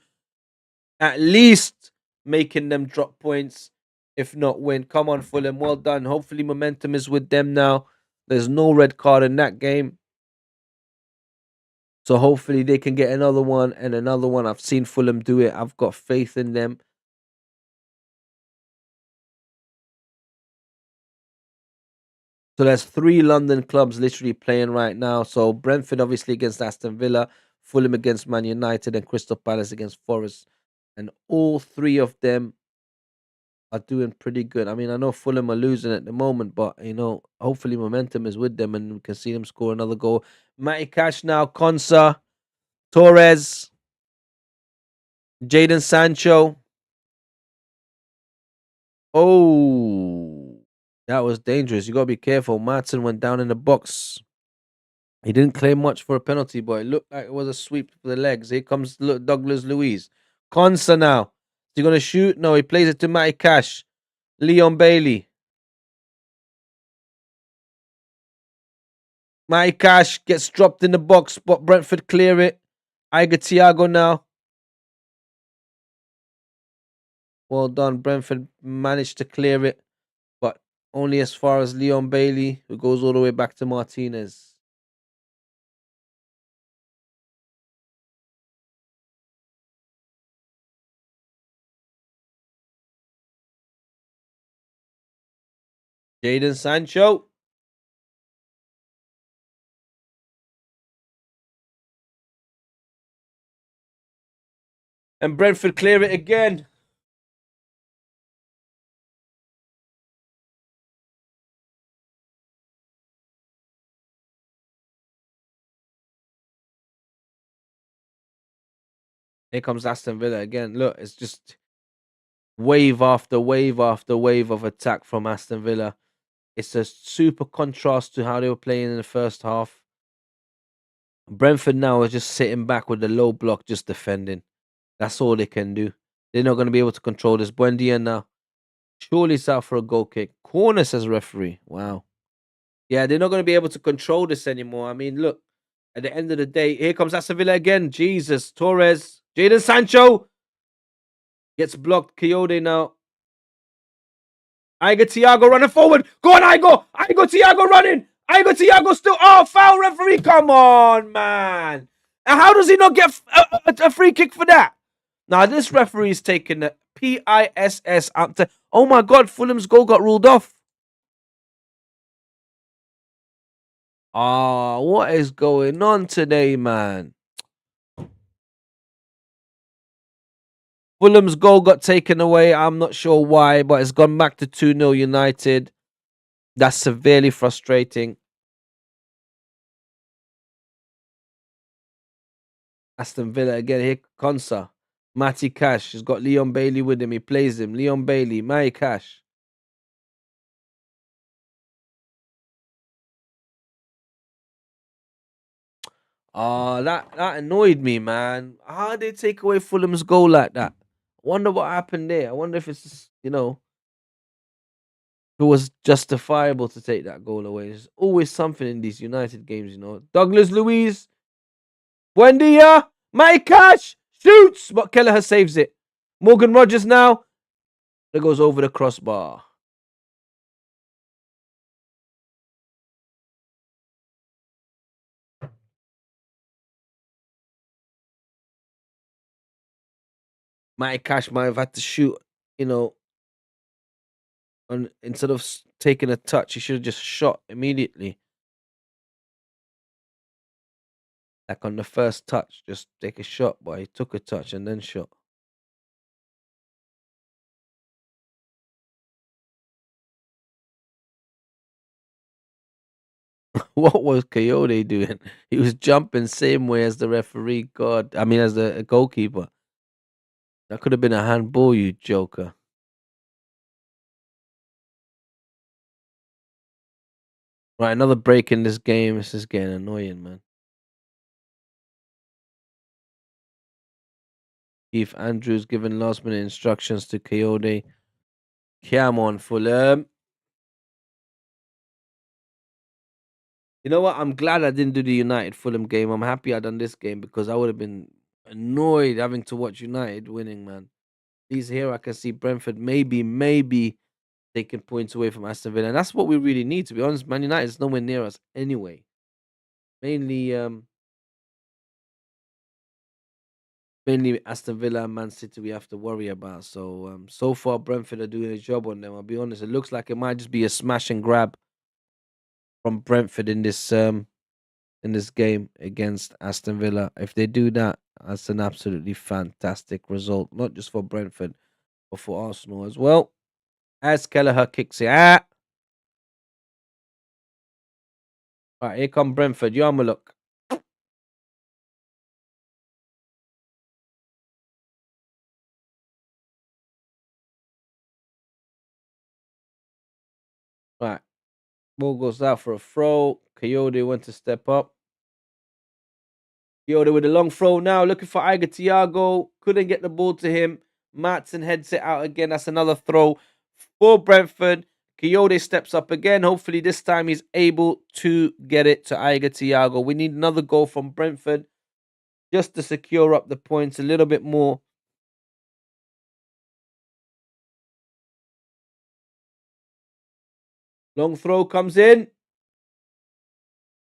at least making them drop points, if not win. Come on, Fulham. Well done. Hopefully momentum is with them now. There's no red card in that game. So hopefully they can get another one and another one. I've seen Fulham do it. I've got faith in them. So there's 3 London clubs literally playing right now. So Brentford obviously against Aston Villa, Fulham against Man United, and Crystal Palace against Forest. And all 3 of them are doing pretty good. I mean, I know Fulham are losing at the moment, but hopefully momentum is with them and we can see them score another goal. Matty Cash now, Konsa, Torres, Jaden Sancho. Oh, that was dangerous. You got to be careful. Martin went down in the box. He didn't claim much for a penalty, but it looked like it was a sweep for the legs. Here comes Douglas Luiz. Konsa now. Is he going to shoot? No, he plays it to Matty Cash. Leon Bailey. Matty Cash gets dropped in the box, but Brentford clear it. Iga Thiago now. Well done. Brentford managed to clear it, but only as far as Leon Bailey, who goes all the way back to Martinez. Jaden Sancho. And Brentford clear it again. Here comes Aston Villa again. Look, it's just wave after wave after wave of attack from Aston Villa. It's a super contrast to how they were playing in the first half. Brentford now are just sitting back with the low block, just defending. That's all they can do. They're not going to be able to control this. Buendia now. Surely it's out for a goal kick. Corner, says referee. Wow. Yeah, they're not going to be able to control this anymore. I mean, look, at the end of the day, here comes Aston Villa again. Jesus. Torres. Jadon Sancho gets blocked. Coyote now. Igo Thiago running forward. Go on, Igo. Igo Thiago running. Igo Thiago still. Oh, foul referee. Come on, man. And how does he not get a free kick for that? Now, this referee is taking the PISS out to. Oh my God, Fulham's goal got ruled off. Ah, what is going on today, man? Fulham's goal got taken away. I'm not sure why, but it's gone back to 2-0 United. That's severely frustrating. Aston Villa again. Here, Konsa. Matty Cash. He's got Leon Bailey with him. He plays him. Leon Bailey. Matty Cash. Oh, that annoyed me, man. How did they take away Fulham's goal like that? I wonder what happened there. I wonder if it's, if it was justifiable to take that goal away. There's always something in these United games. Douglas Luiz. Buendia. Matty Cash. Shoots. But Kelleher saves it. Morgan Rogers now. It goes over the crossbar. Matty Cash might have had to shoot, you know, instead of taking a touch, he should have just shot immediately. Like on the first touch, just take a shot, but he took a touch and then shot. What was Coyote doing? He was jumping same way as the referee. God, I mean, as the goalkeeper. That could have been a handball, you joker. Right, another break in this game. This is getting annoying, man. Keith Andrews giving last minute instructions to Coyote. Come on, Fulham. You know what? I'm glad I didn't do the United Fulham game. I'm happy I done this game because I would have been annoyed having to watch United winning, man. These here I can see Brentford maybe taking points away from Aston Villa. And that's what we really need, to be honest. Man United is nowhere near us anyway. Mainly Aston Villa and Man City we have to worry about. So far Brentford are doing a job on them. I'll be honest. It looks like it might just be a smash and grab from Brentford in this game against Aston Villa. If they do that, that's an absolutely fantastic result, not just for Brentford, but for Arsenal as well. As Kelleher kicks it out. Right, here come Brentford. Yarmulke. Right, ball goes out for a throw. Coyote went to step up. Coyote with a long throw now, looking for Igo Thiago. Couldn't get the ball to him. Matson heads it out again. That's another throw for Brentford. Coyote steps up again. Hopefully this time he's able to get it to Igo Thiago. We need another goal from Brentford just to secure up the points a little bit more. Long throw comes in.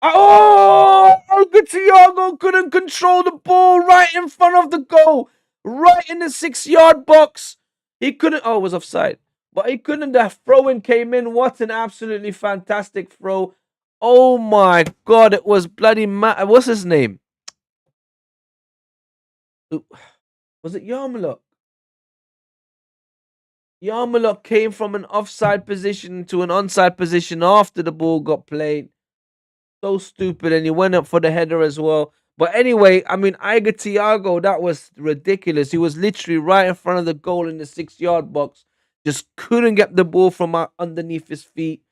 Oh, Thiago couldn't control the ball right in front of the goal, right in the 6-yard box. He couldn't. Oh, it was offside, but he couldn't. The throw-in came in. What an absolutely fantastic throw! Oh my God, it was bloody What's his name? Was it Yarmouk? Yarmouk came from an offside position to an onside position after the ball got played. So stupid, and he went up for the header as well. But anyway, I mean, Iger Thiago, that was ridiculous. He was literally right in front of the goal in the 6 yard box, just couldn't get the ball from underneath his feet.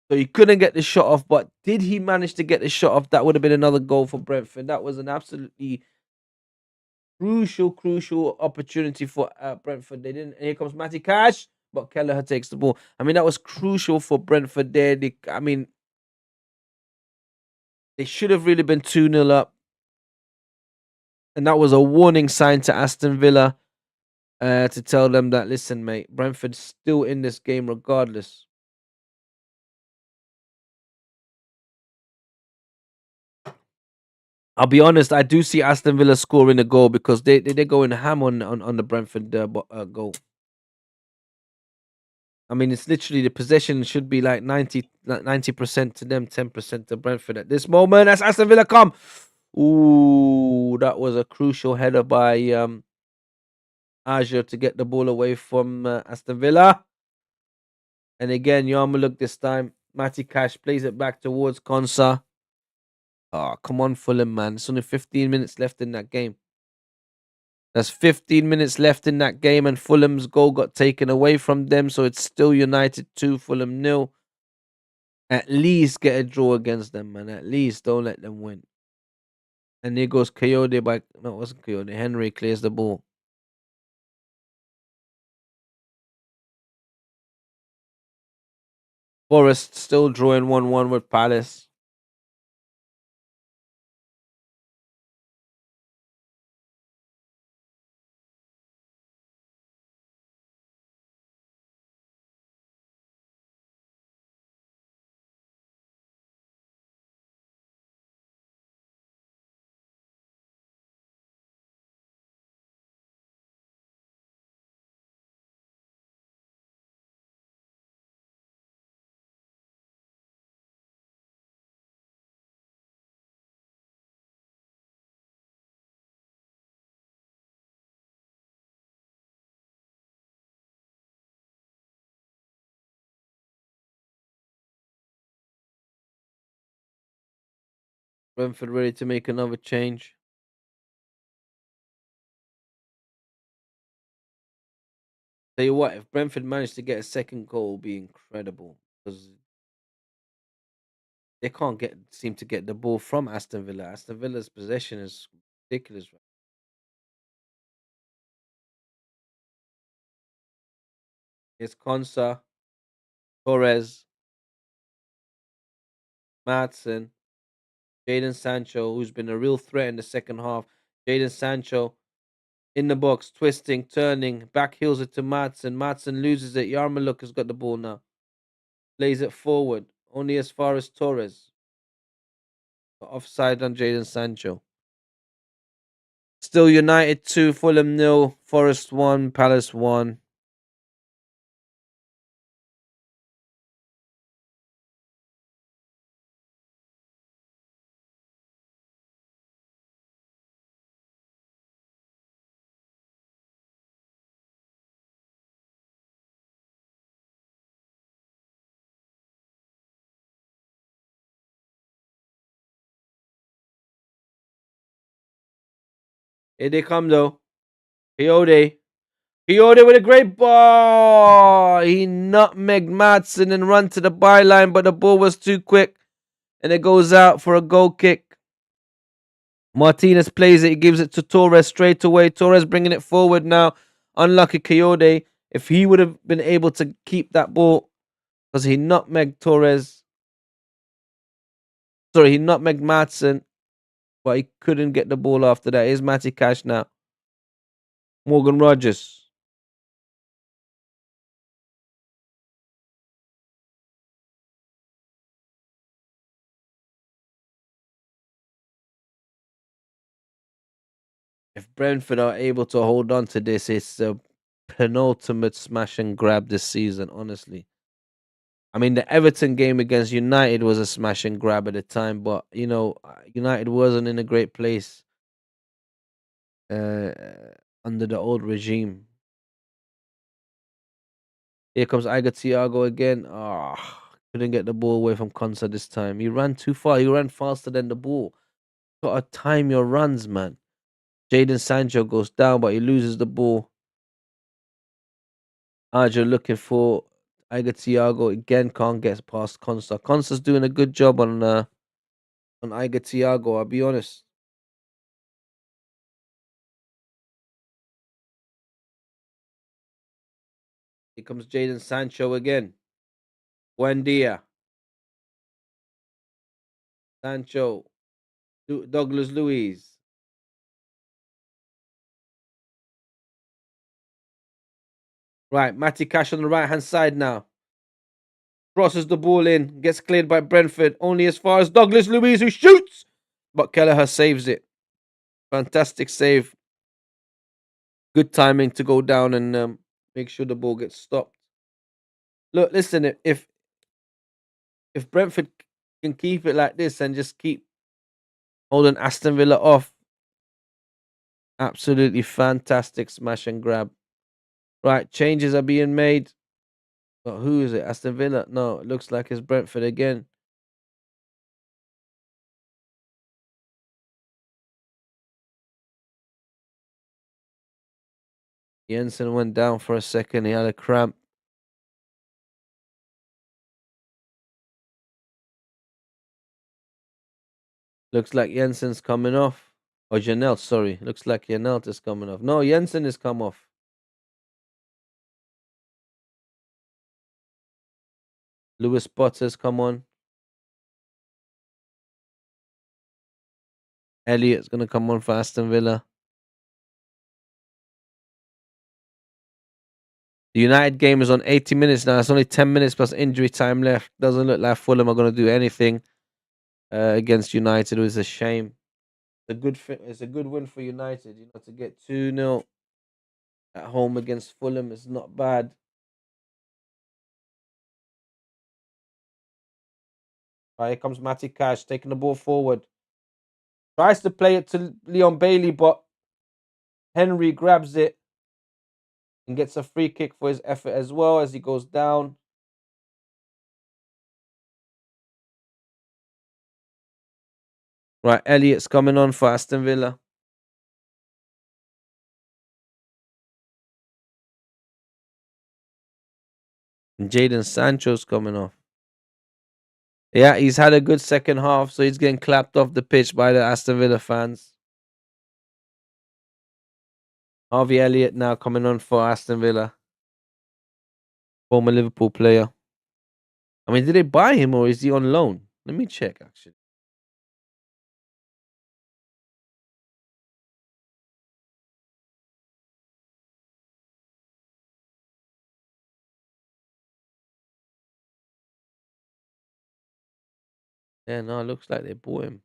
So he couldn't get the shot off. But did he manage to get the shot off? That would have been another goal for Brentford. That was an absolutely crucial opportunity for Brentford. They didn't. And here comes Matty Cash, but Kelleher takes the ball. I mean, that was crucial for Brentford there. I mean, they should have really been 2-0 up. And that was a warning sign to Aston Villa to tell them that, listen, mate, Brentford's still in this game regardless. I'll be honest, I do see Aston Villa scoring a goal because they're going ham on the Brentford goal. I mean, it's literally the possession should be like 90% to them, 10% to Brentford at this moment. As Aston Villa come. Ooh, that was a crucial header by Ajer to get the ball away from Aston Villa. And again, Yarmouk this time. Matty Cash plays it back towards Konsa. Oh, come on, Fulham, man. It's only 15 minutes left in that game. There's 15 minutes left in that game, and Fulham's goal got taken away from them, so it's still United 2, Fulham 0. At least get a draw against them, man. At least don't let them win. And here goes Coyote by no, it wasn't Coyote. Henry clears the ball. Forest still drawing 1-1 with Palace. Brentford ready to make another change. Tell you what, if Brentford managed to get a second goal, it would be incredible because they can't seem to get the ball from Aston Villa. Aston Villa's possession is ridiculous. It's Konsa, Torres, Madsen, Jadon Sancho, who's been a real threat in the second half. Jadon Sancho in the box, twisting, turning, back heels it to Madsen. Madsen loses it. Yarmouk has got the ball now. Plays it forward, only as far as Torres. Offside on Jadon Sancho. Still United 2, Fulham 0, Forest 1, Palace 1. Here they come though. Coyote. Coyote with a great ball. He nutmegged Madsen and run to the byline, but the ball was too quick. And it goes out for a goal kick. Martinez plays it. He gives it to Torres straight away. Torres bringing it forward now. Unlucky Coyote. If he would have been able to keep that ball, because he nutmegged Torres. Sorry, he nutmegged Madsen, but he couldn't get the ball after that. Here's Matty Cash now. Morgan Rogers. If Brentford are able to hold on to this, it's a penultimate smash and grab this season, honestly. I mean, the Everton game against United was a smash and grab at the time, but, United wasn't in a great place. Uh, under the old regime. Here comes Iga Thiago again. Ah, couldn't get the ball away from Konsa this time. He ran too far. He ran faster than the ball. Gotta time your runs, man. Jaden Sancho goes down, but he loses the ball. Arjo looking for Iga Thiago again. Can't get past Konsa. Konsa's doing a good job on Iga Thiago. I'll be honest. Here comes Jaden Sancho again. Buendia. Sancho. Douglas Luiz. Right, Matty Cash on the right hand side now. Crosses the ball in, gets cleared by Brentford, only as far as Douglas Luiz, who shoots, but Kelleher saves it. Fantastic save. Good timing to go down and make sure the ball gets stopped. Look, listen, if Brentford can keep it like this and just keep holding Aston Villa off, absolutely fantastic smash and grab. Right, changes are being made. But who is it? Aston Villa? No, it looks like it's Brentford again. Jensen went down for a second. He had a cramp. Looks like Jensen's coming off. Or Janelle, sorry. Looks like Janelle is coming off. No, Jensen is come off. Lewis Potter's come on. Elliott's going to come on for Aston Villa. The United game is on 80 minutes now. It's only 10 minutes plus injury time left. Doesn't look like Fulham are going to do anything against United. It was a shame. It's a good win for United. You know, to get 2-0 at home against Fulham is not bad. Right, here comes Matty Cash taking the ball forward. Tries to play it to Leon Bailey, but Henry grabs it and gets a free kick for his effort as well as he goes down. Right, Elliott's coming on for Aston Villa. And Jaden Sancho's coming off. Yeah, he's had a good second half, so he's getting clapped off the pitch by the Aston Villa fans. Harvey Elliott now coming on for Aston Villa. Former Liverpool player. I mean, did they buy him or is he on loan? Let me check, actually. Yeah, no, it looks like they bought him.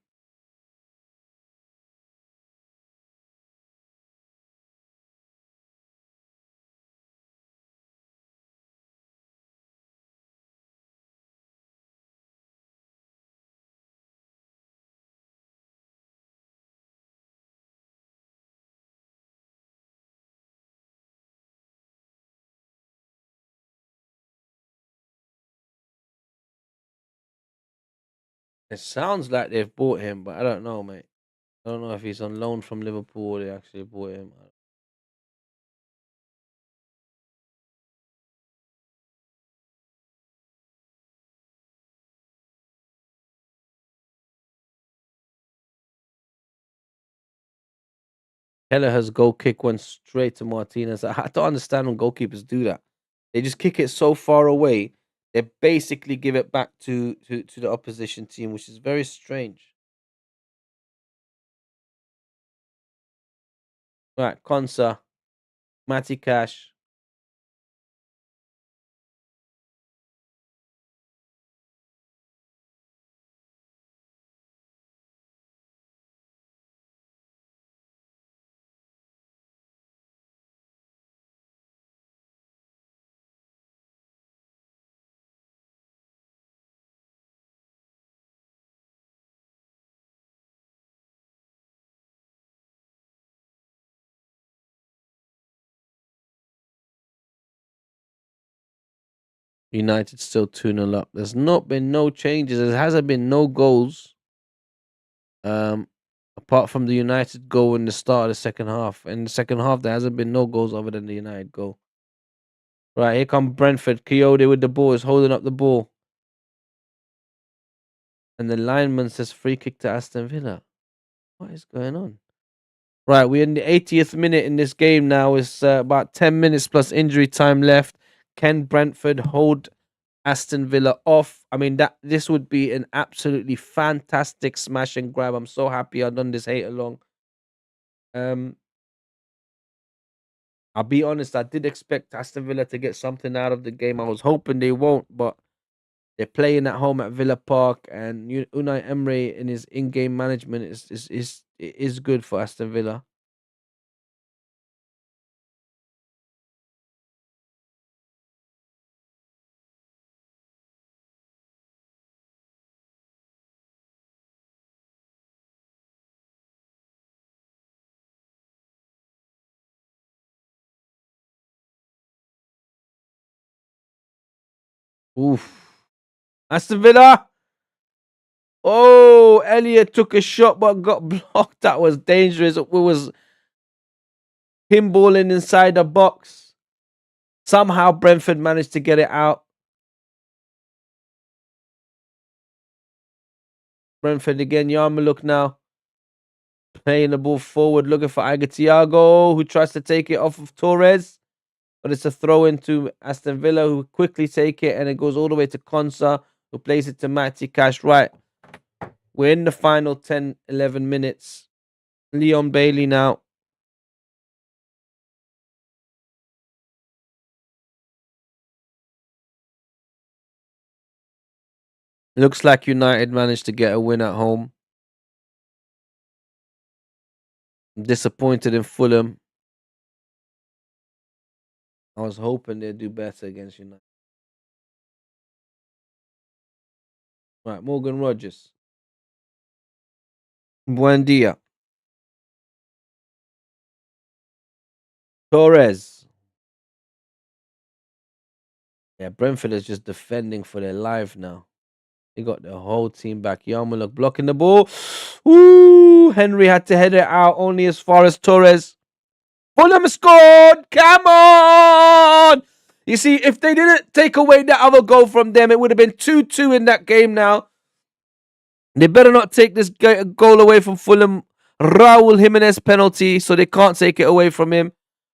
It sounds like they've bought him, but I don't know, mate. I don't know if he's on loan from Liverpool or they actually bought him. Kelleher's goal kick went straight to Martinez. I don't understand when goalkeepers do that. They just kick it so far away, they basically give it back to the opposition team, which is very strange. Right, Konsa, Matty Cash. United still 2-0 up. There's not been no changes. There hasn't been no goals. Apart from the United goal in the start of the second half. In the second half, there hasn't been no goals other than the United goal. Right, here come Brentford. Coyote with the ball is holding up the ball. And the lineman says free kick to Aston Villa. What is going on? Right, we're in the 80th minute in this game now. It's about 10 minutes plus injury time left. Can Brentford hold Aston Villa off? I mean, that this would be an absolutely fantastic smash and grab. I'm so happy I've done this hate along. Um, I'll be honest, I did expect Aston Villa to get something out of the game. I was hoping they won't, but they're playing at home at Villa Park, and Unai Emery in his in-game management is good for Aston Villa. Oof. Aston Villa. Oh, Elliot took a shot but got blocked. That was dangerous. It was pinballing inside the box. Somehow Brentford managed to get it out. Brentford again. Yarmouk now playing the ball forward, looking for Thiago, who tries to take it off of Torres. But it's a throw into Aston Villa, who quickly take it, and it goes all the way to Konsa, who plays it to Matty Cash. Right. We're in the final 10, 11 minutes. Leon Bailey now. Looks like United managed to get a win at home. I'm disappointed in Fulham. I was hoping they'd do better against United. Right, Morgan Rogers. Buen dia. Torres. Yeah, Brentford is just defending for their life now. They got the whole team back. Yarmouk blocking the ball. Ooh, Henry had to head it out only as far as Torres. Fulham scored! Come on! You see, if they didn't take away that other goal from them, it would have been 2-2 in that game now. They better not take this goal away from Fulham. Raul Jimenez penalty, so they can't take it away from him.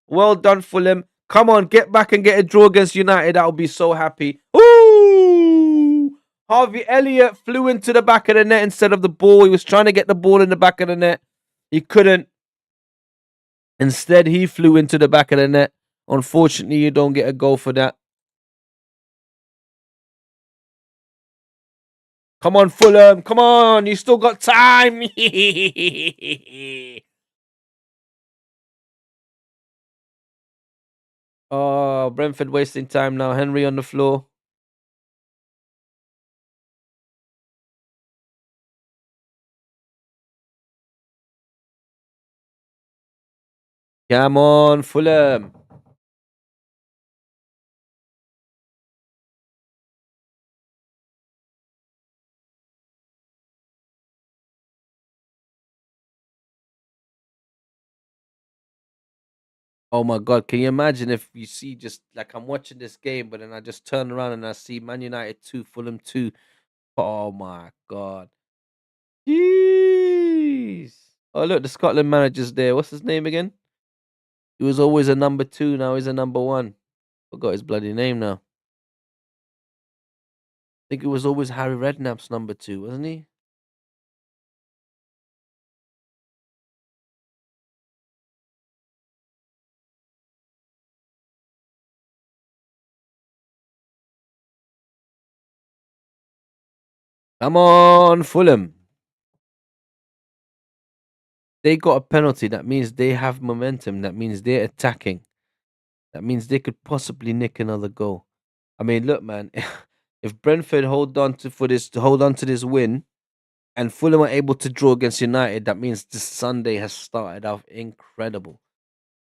Well done, Fulham. Come on, get back and get a draw against United. I'll be so happy. Ooh! Harvey Elliott flew into the back of the net instead of the ball. He was trying to get the ball in the back of the net. He couldn't. Instead, he flew into the back of the net. Unfortunately, you don't get a goal for that. Come on, Fulham. Come on. You still got time. Oh, Brentford wasting time now. Henry on the floor. Come on, Fulham. Oh my God. Can you imagine if you see just like I'm watching this game, but then I just turn around and I see Man United 2, Fulham 2. Oh my God. Jeez. Oh, look, the Scotland manager's there. What's his name again? He was always a number 2. Now he's a number 1. Forgot his bloody name now. I think it was always Harry Redknapp's number 2, wasn't he? Come on, Fulham. They got a penalty. That means they have momentum. That means they're attacking. That means they could possibly nick another goal. I mean, look, man. If Brentford hold on to this win, and Fulham are able to draw against United, that means this Sunday has started off incredible.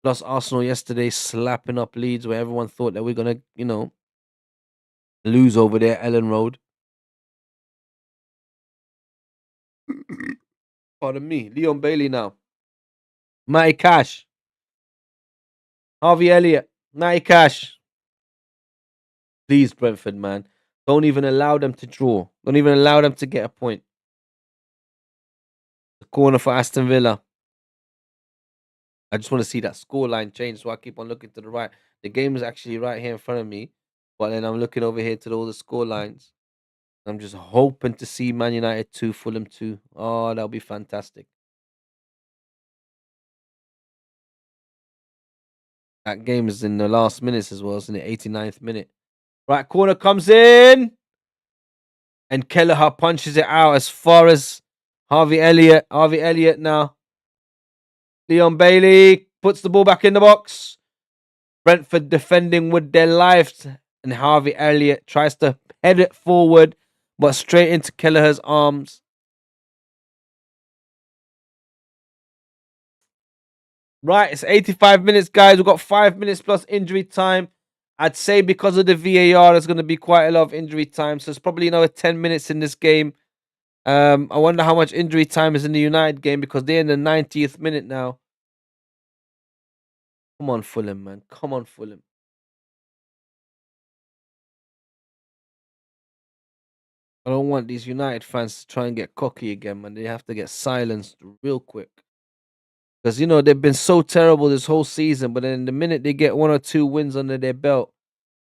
Plus Arsenal yesterday slapping up Leeds, where everyone thought that we're gonna, Lose over there, Ellen Road. Pardon me. Leon Bailey now. Matty Cash. Harvey Elliott. Matty Cash. Please, Brentford, man. Don't even allow them to draw. Don't even allow them to get a point. The corner for Aston Villa. I just want to see that scoreline change, so I keep on looking to the right. The game is actually right here in front of me, but then I'm looking over here to all the score lines. I'm just hoping to see Man United 2, Fulham 2. Oh, that'll be fantastic. That game is in the last minutes as well. It's in the 89th minute. Right corner comes in. And Kelleher punches it out as far as Harvey Elliott. Harvey Elliott now. Leon Bailey puts the ball back in the box. Brentford defending with their lives. And Harvey Elliott tries to head it forward, but straight into Kelleher's arms. Right, it's 85 minutes, guys. We've got 5 minutes plus injury time. I'd say because of the VAR, there's going to be quite a lot of injury time. So it's probably another 10 minutes in this game. I wonder how much injury time is in the United game because they're in the 90th minute now. Come on, Fulham, man. Come on, Fulham. I don't want these United fans to try and get cocky again, man. They have to get silenced real quick. Because, they've been so terrible this whole season, but then the minute they get 1 or 2 wins under their belt,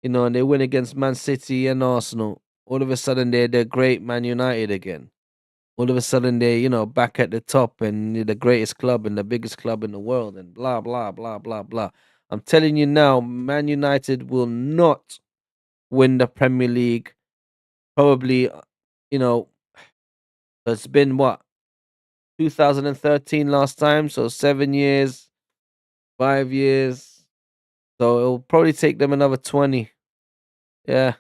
and they win against Man City and Arsenal, all of a sudden they're great Man United again. All of a sudden they're, back at the top and they're the greatest club and the biggest club in the world and blah, blah, blah, blah, blah. I'm telling you now, Man United will not win the Premier League. Probably, it's been what? 2013 last time, so 7 years, 5 years. So it'll probably take them another 20. Yeah,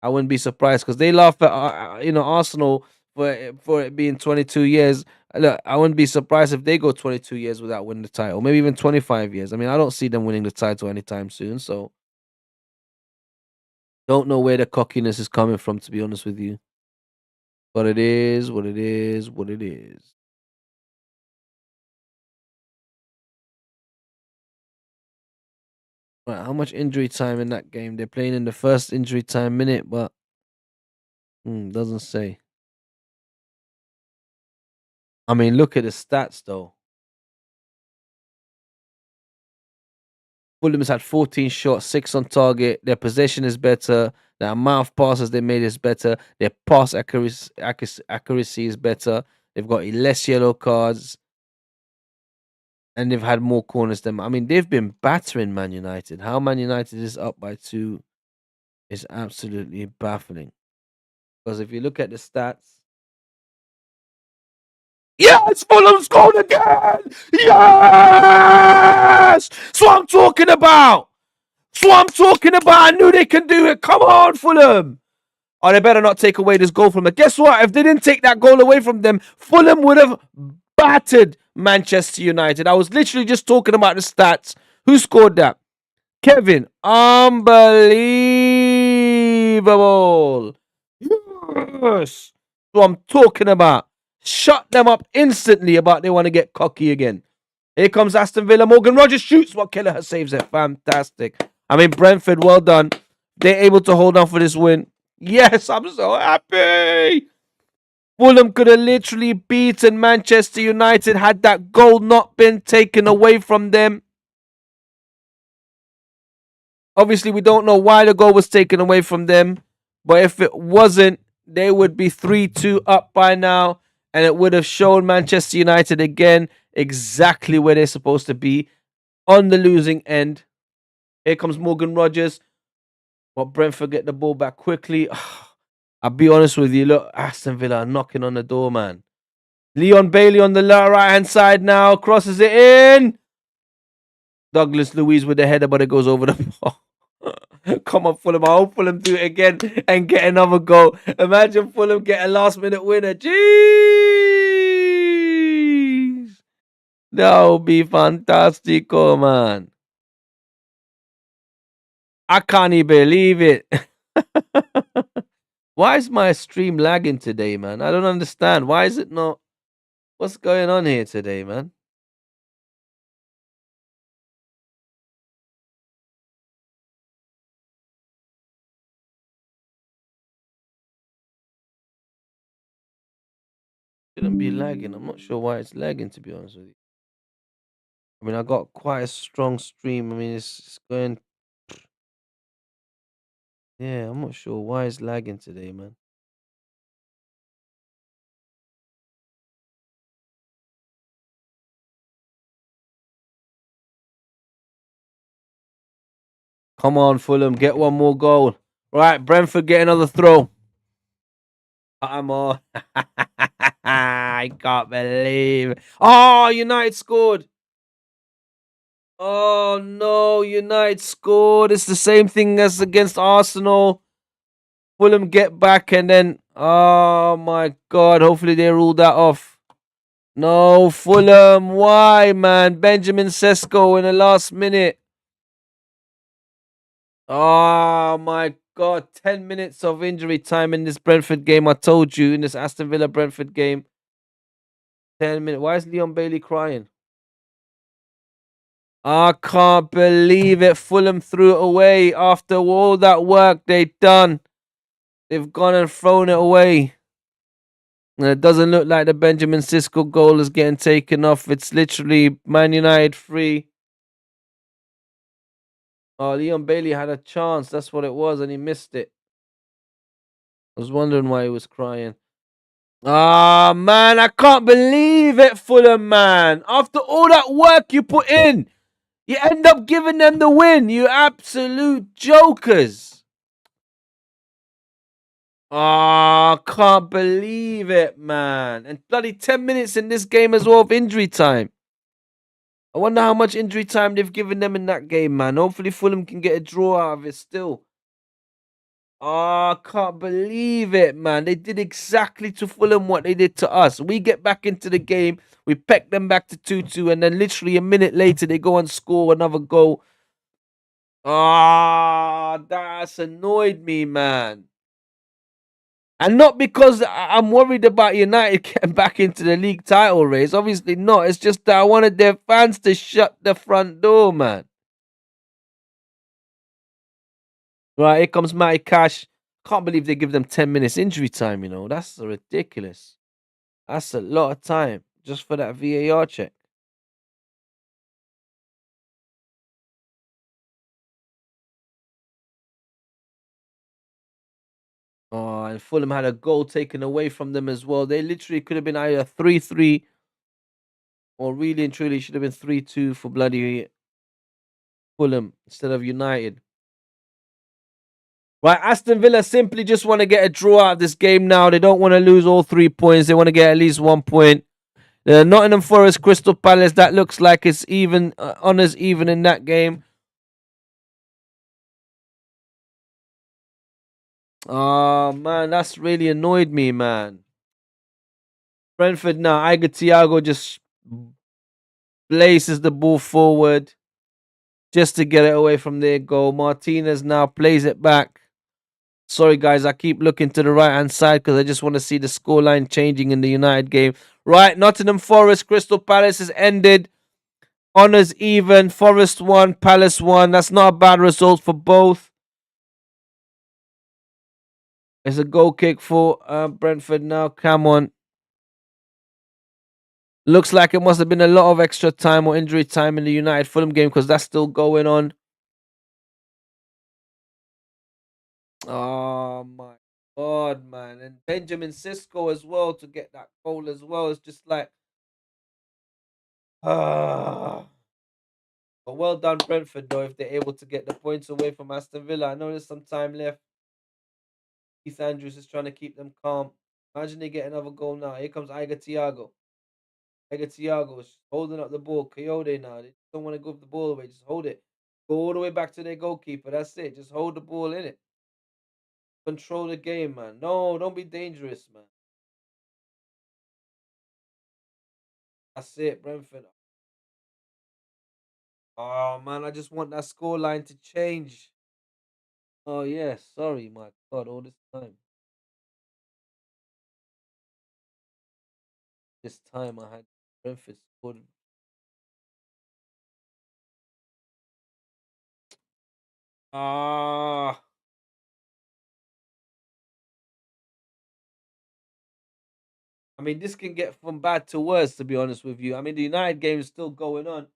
I wouldn't be surprised because they laugh at Arsenal for it being 22 years. Look, I wouldn't be surprised if they go 22 years without winning the title, maybe even 25 years. I mean, I don't see them winning the title anytime soon. So don't know where the cockiness is coming from, to be honest with you. But it is what it is. What it is. Right, how much injury time in that game? They're playing in the first injury time minute, but doesn't say. I mean, look at the stats though. Fulham's had 14 shots, 6 on target. Their possession is better. The amount of passes they made is better. Their pass accuracy is better. They've got less yellow cards. And they've had more corners than. I mean, they've been battering Man United. How Man United is up by 2 is absolutely baffling. Because if you look at the stats. Yes, Fulham scored again! Yes! That's what I'm talking about! That's what I'm talking about! I knew they can do it! Come on, Fulham! Oh, they better not take away this goal from them. Guess what? If they didn't take that goal away from them, Fulham would have battered Manchester United. I was literally just talking about the stats. Who scored that? Kevin. Unbelievable. Yes. That's what I'm talking about. Shut them up instantly about they want to get cocky again. Here comes Aston Villa. Morgan Rogers shoots what Kelleher saves it. Fantastic. I mean, Brentford, well done. They're able to hold on for this win. Yes, I'm so happy. Fulham could have literally beaten Manchester United had that goal not been taken away from them. Obviously, we don't know why the goal was taken away from them. But if it wasn't, they would be 3-2 up by now. And it would have shown Manchester United again exactly where they're supposed to be on the losing end. Here comes Morgan Rogers. But Brentford get the ball back quickly. I'll be honest with you. Look, Aston Villa are knocking on the door, man. Leon Bailey on the right-hand side now. Crosses it in. Douglas Luiz with the header, but it goes over the ball. Come on, Fulham. I hope Fulham do it again and get another goal. Imagine Fulham get a last-minute winner. Jeez. That would be fantastico, man. I can't even believe it. Why is my stream lagging today, man? I don't understand. Why is it not? What's going on here today, man? Shouldn't be lagging. I'm not sure why it's lagging, to be honest with you. I mean, I got quite a strong stream. I mean, it's going. Yeah, I'm not sure why it's lagging today, man. Come on, Fulham, get one more goal. Right, Brentford get another throw. Come on. I can't believe it. Oh, United scored. Oh no, United scored. It's the same thing as against Arsenal. Fulham get back and then, oh my god, hopefully they rule that off. No, Fulham, why, man? Benjamin Sesko in the last minute. Oh my god, 10 minutes of injury time in this Brentford game. I told you, in this Aston Villa Brentford game. 10 minutes. Why is Leon Bailey crying? I can't believe it. Fulham threw it away after all that work they'd done. They've gone and thrown it away. And it doesn't look like the Benjamin Sisko goal is getting taken off. It's literally Man United free. Oh, Leon Bailey had a chance. That's what it was, and he missed it. I was wondering why he was crying. Ah, man, I can't believe it, Fulham, man. After all that work you put in, you end up giving them the win. You absolute jokers. Ah, can't believe it, man. And bloody 10 minutes in this game as well of injury time. I wonder how much injury time they've given them in that game, man. Hopefully Fulham can get a draw out of it still. Oh, I can't believe it, man. They did exactly to Fulham what they did to us. We get back into the game, we peck them back to 2-2, and then literally a minute later they go and score another goal. Ah, that's annoyed me, man. And not because I'm worried about United getting back into the league title race. Obviously not. It's just that I wanted their fans to shut the front door, man. Right, here comes Matty Cash. Can't believe they give them 10 minutes injury time, you know. That's ridiculous. That's a lot of time just for that VAR check. Oh, and Fulham had a goal taken away from them as well. They literally could have been either 3-3 or really and truly should have been 3-2 for bloody Fulham instead of United. Right, Aston Villa simply just want to get a draw out of this game now. They don't want to lose all 3 points. They want to get at least 1 point. Nottingham Forest, Crystal Palace. That looks like it's even. Honours even in that game. Oh man, that's really annoyed me, man. Brentford now. Iger Thiago just places the ball forward just to get it away from their goal. Martinez now plays it back. Sorry, guys, I keep looking to the right hand side because I just want to see the scoreline changing in the United game. Right, Nottingham Forest, Crystal Palace has ended. Honours even. Forest 1, Palace 1. That's not a bad result for both. It's a goal kick for Brentford now. Come on. Looks like it must have been a lot of extra time or injury time in the United Fulham game because that's still going on. Oh my god, man. And Benjamin Sisko as well to get that goal as well. It's just like ah. But well done, Brentford, though, if they're able to get the points away from Aston Villa. I know there's some time left. Keith Andrews is trying to keep them calm. Imagine they get another goal now. Here comes Iger Thiago. Iger Thiago is holding up the ball. Coyote now. They don't want to give the ball away. Just hold it. Go all the way back to their goalkeeper. That's it. Just hold the ball in it. Control the game, man. No, don't be dangerous, man. That's it, Brentford. Oh, man, I just want that scoreline to change. Oh, yeah. Sorry, my God, all this time. This time I had Brentford scored. Ah, I mean, this can get from bad to worse, to be honest with you. I mean, the United game is still going on.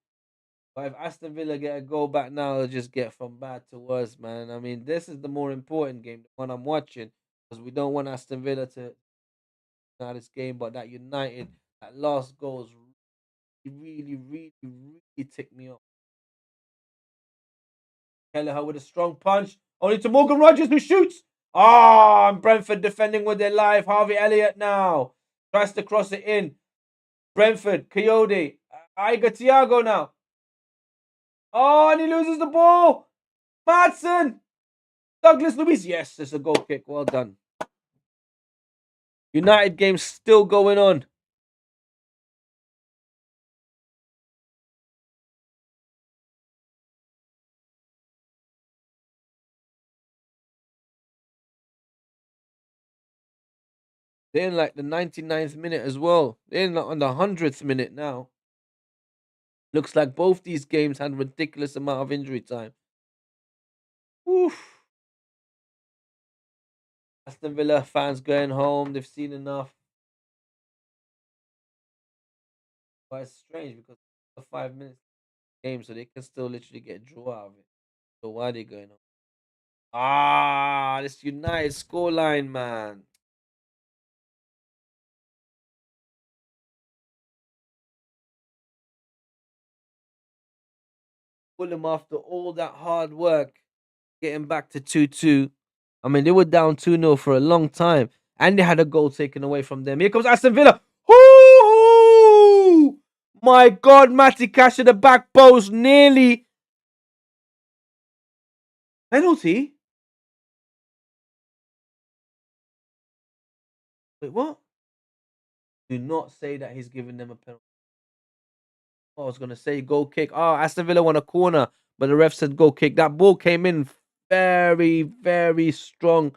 But if Aston Villa get a goal back now, it'll just get from bad to worse, man. I mean, this is the more important game, the one I'm watching, because we don't want Aston Villa to out this game. But that United, that last goal is really, really, really ticked me off. Kelleher with a strong punch, only to Morgan Rogers who shoots. Ah, and Brentford defending with their life. Harvey Elliott now tries to cross it in. Brentford, Coyote, Iga Thiago now. Oh, and he loses the ball. Madsen, Douglas Luiz. Yes, it's a goal kick. Well done. United game still going on. They're in like the 99th minute as well. They're in on the 100th minute now. Looks like both these games had ridiculous amount of injury time. Oof. Aston Villa fans going home. They've seen enough. But it's strange because it's a 5 minutes game, so they can still literally get a draw out of it. So why are they going on? Ah, this United scoreline, man. Fulham, after all that hard work, getting back to 2-2. I mean, they were down 2-0 for a long time, and they had a goal taken away from them. Here comes Aston Villa. Ooh! My God, Matty Cash at the back post, nearly. Penalty? Wait, what? Do not say that he's giving them a penalty. I was going to say goal kick. Oh, Aston Villa won a corner, but the ref said goal kick. That ball came in very, very strong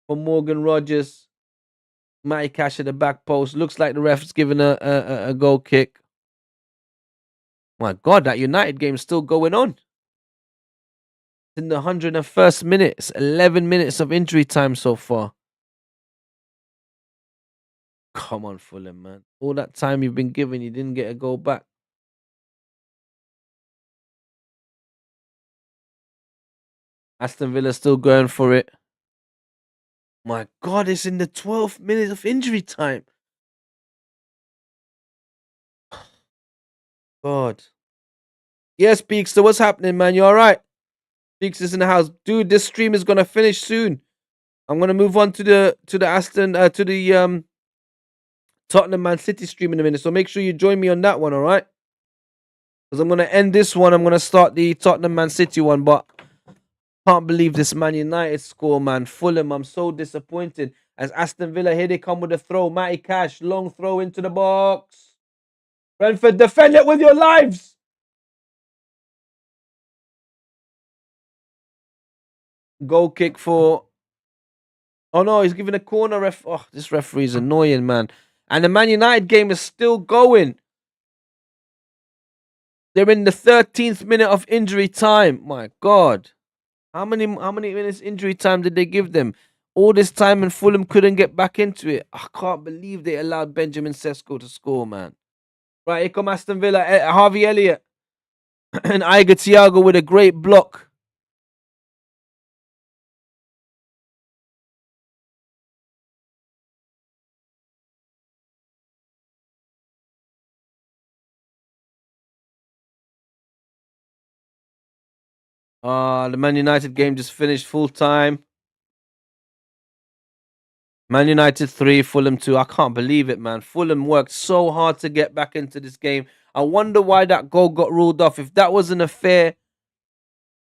for Morgan Rogers. Matty Cash at the back post. Looks like the ref's giving a goal kick. My God, that United game is still going on. In the 101st minute, it's 11 minutes of injury time so far. Come on, Fulham, man. All that time you've been given, you didn't get a goal back. Aston Villa still going for it. My God, it's in the 12th minute of injury time. God. Yes, Peaks, so what's happening, man? You all right? Peaks is in the house. Dude, this stream is going to finish soon. I'm going to move on to the Aston, to the Tottenham Man City stream in a minute. So make sure you join me on that one, all right? Because I'm going to end this one. I'm going to start the Tottenham Man City one, but can't believe this Man United score, man. Fulham, I'm so disappointed. As Aston Villa, here they come with a throw. Matty Cash, long throw into the box. Brentford, defend it with your lives. Goal kick for... Oh, no, he's giving a corner ref. Oh, this referee is annoying, man. And the Man United game is still going. They're in the 13th minute of injury time. My God. How many minutes injury time did they give them? All this time and Fulham couldn't get back into it. I can't believe they allowed Benjamin Sesko to score, man. Right, here come Aston Villa. Harvey Elliott and Iga Thiago with a great block. The Man United game just finished full time. Man United 3, Fulham 2. I can't believe it, man. Fulham worked so hard to get back into this game. I wonder why that goal got ruled off. If that wasn't a fair,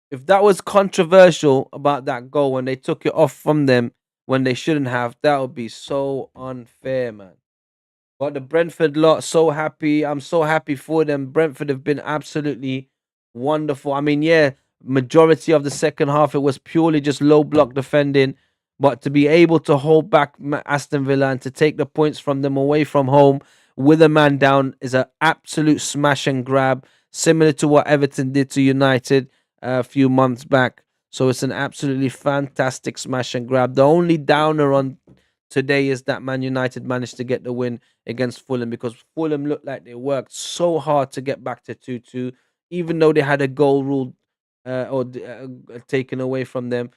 if that was controversial about that goal when they took it off from them when they shouldn't have, that would be so unfair, man. But the Brentford lot, so happy. I'm so happy for them. Brentford have been absolutely wonderful. I mean, yeah, majority of the second half, it was purely just low block defending. But to be able to hold back Aston Villa and to take the points from them away from home with a man down is an absolute smash and grab, similar to what Everton did to United a few months back. So it's an absolutely fantastic smash and grab. The only downer on today is that Man United managed to get the win against Fulham, because Fulham looked like they worked so hard to get back to 2-2, even though they had a goal ruled taken away from them.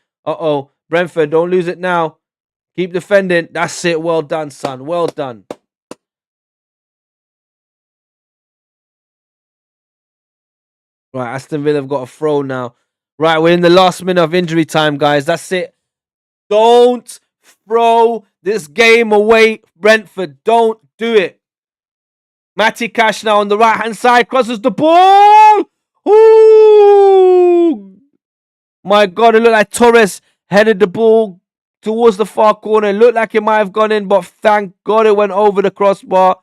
Brentford, don't lose it now. Keep defending. That's it. Well done, son. Well done. Right, Aston Villa have got a throw now. Right, we're in the last minute of injury time, guys. That's it. Don't throw this game away, Brentford. Don't do it. Matty Cash now on the right hand side crosses the ball. Ooh! My God, it looked like Torres headed the ball towards the far corner. It looked like it might have gone in, but thank God it went over the crossbar.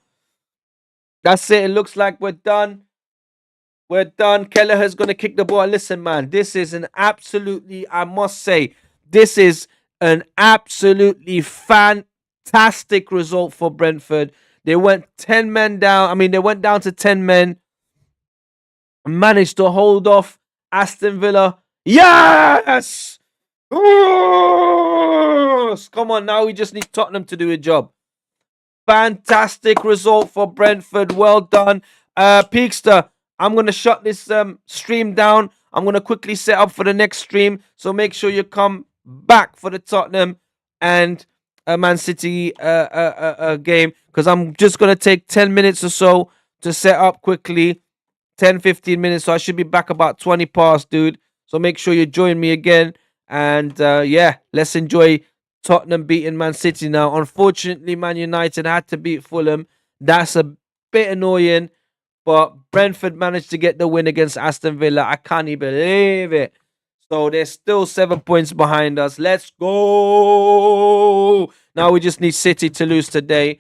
That's it. It looks like we're done. We're done. Kelleher's going to kick the ball. Listen, man, this is an absolutely, I must say, this is an absolutely fantastic result for Brentford. They went 10 men down. I mean, they went down to 10 men. Managed to hold off Aston Villa. Yes! Yes! Come on, now we just need Tottenham to do a job. Fantastic result for Brentford. Well done. Peakster, I'm going to shut this stream down. I'm going to quickly set up for the next stream. So make sure you come back for the Tottenham and Man City game, because I'm just going to take 10 minutes or so to set up quickly. 10-15 minutes. So I should be back about 20 past, dude. So make sure you join me again. And yeah, let's enjoy Tottenham beating Man City now. Unfortunately, Man United had to beat Fulham. That's a bit annoying. But Brentford managed to get the win against Aston Villa. I can't even believe it. So they're still 7 points behind us. Let's go. Now we just need City to lose today.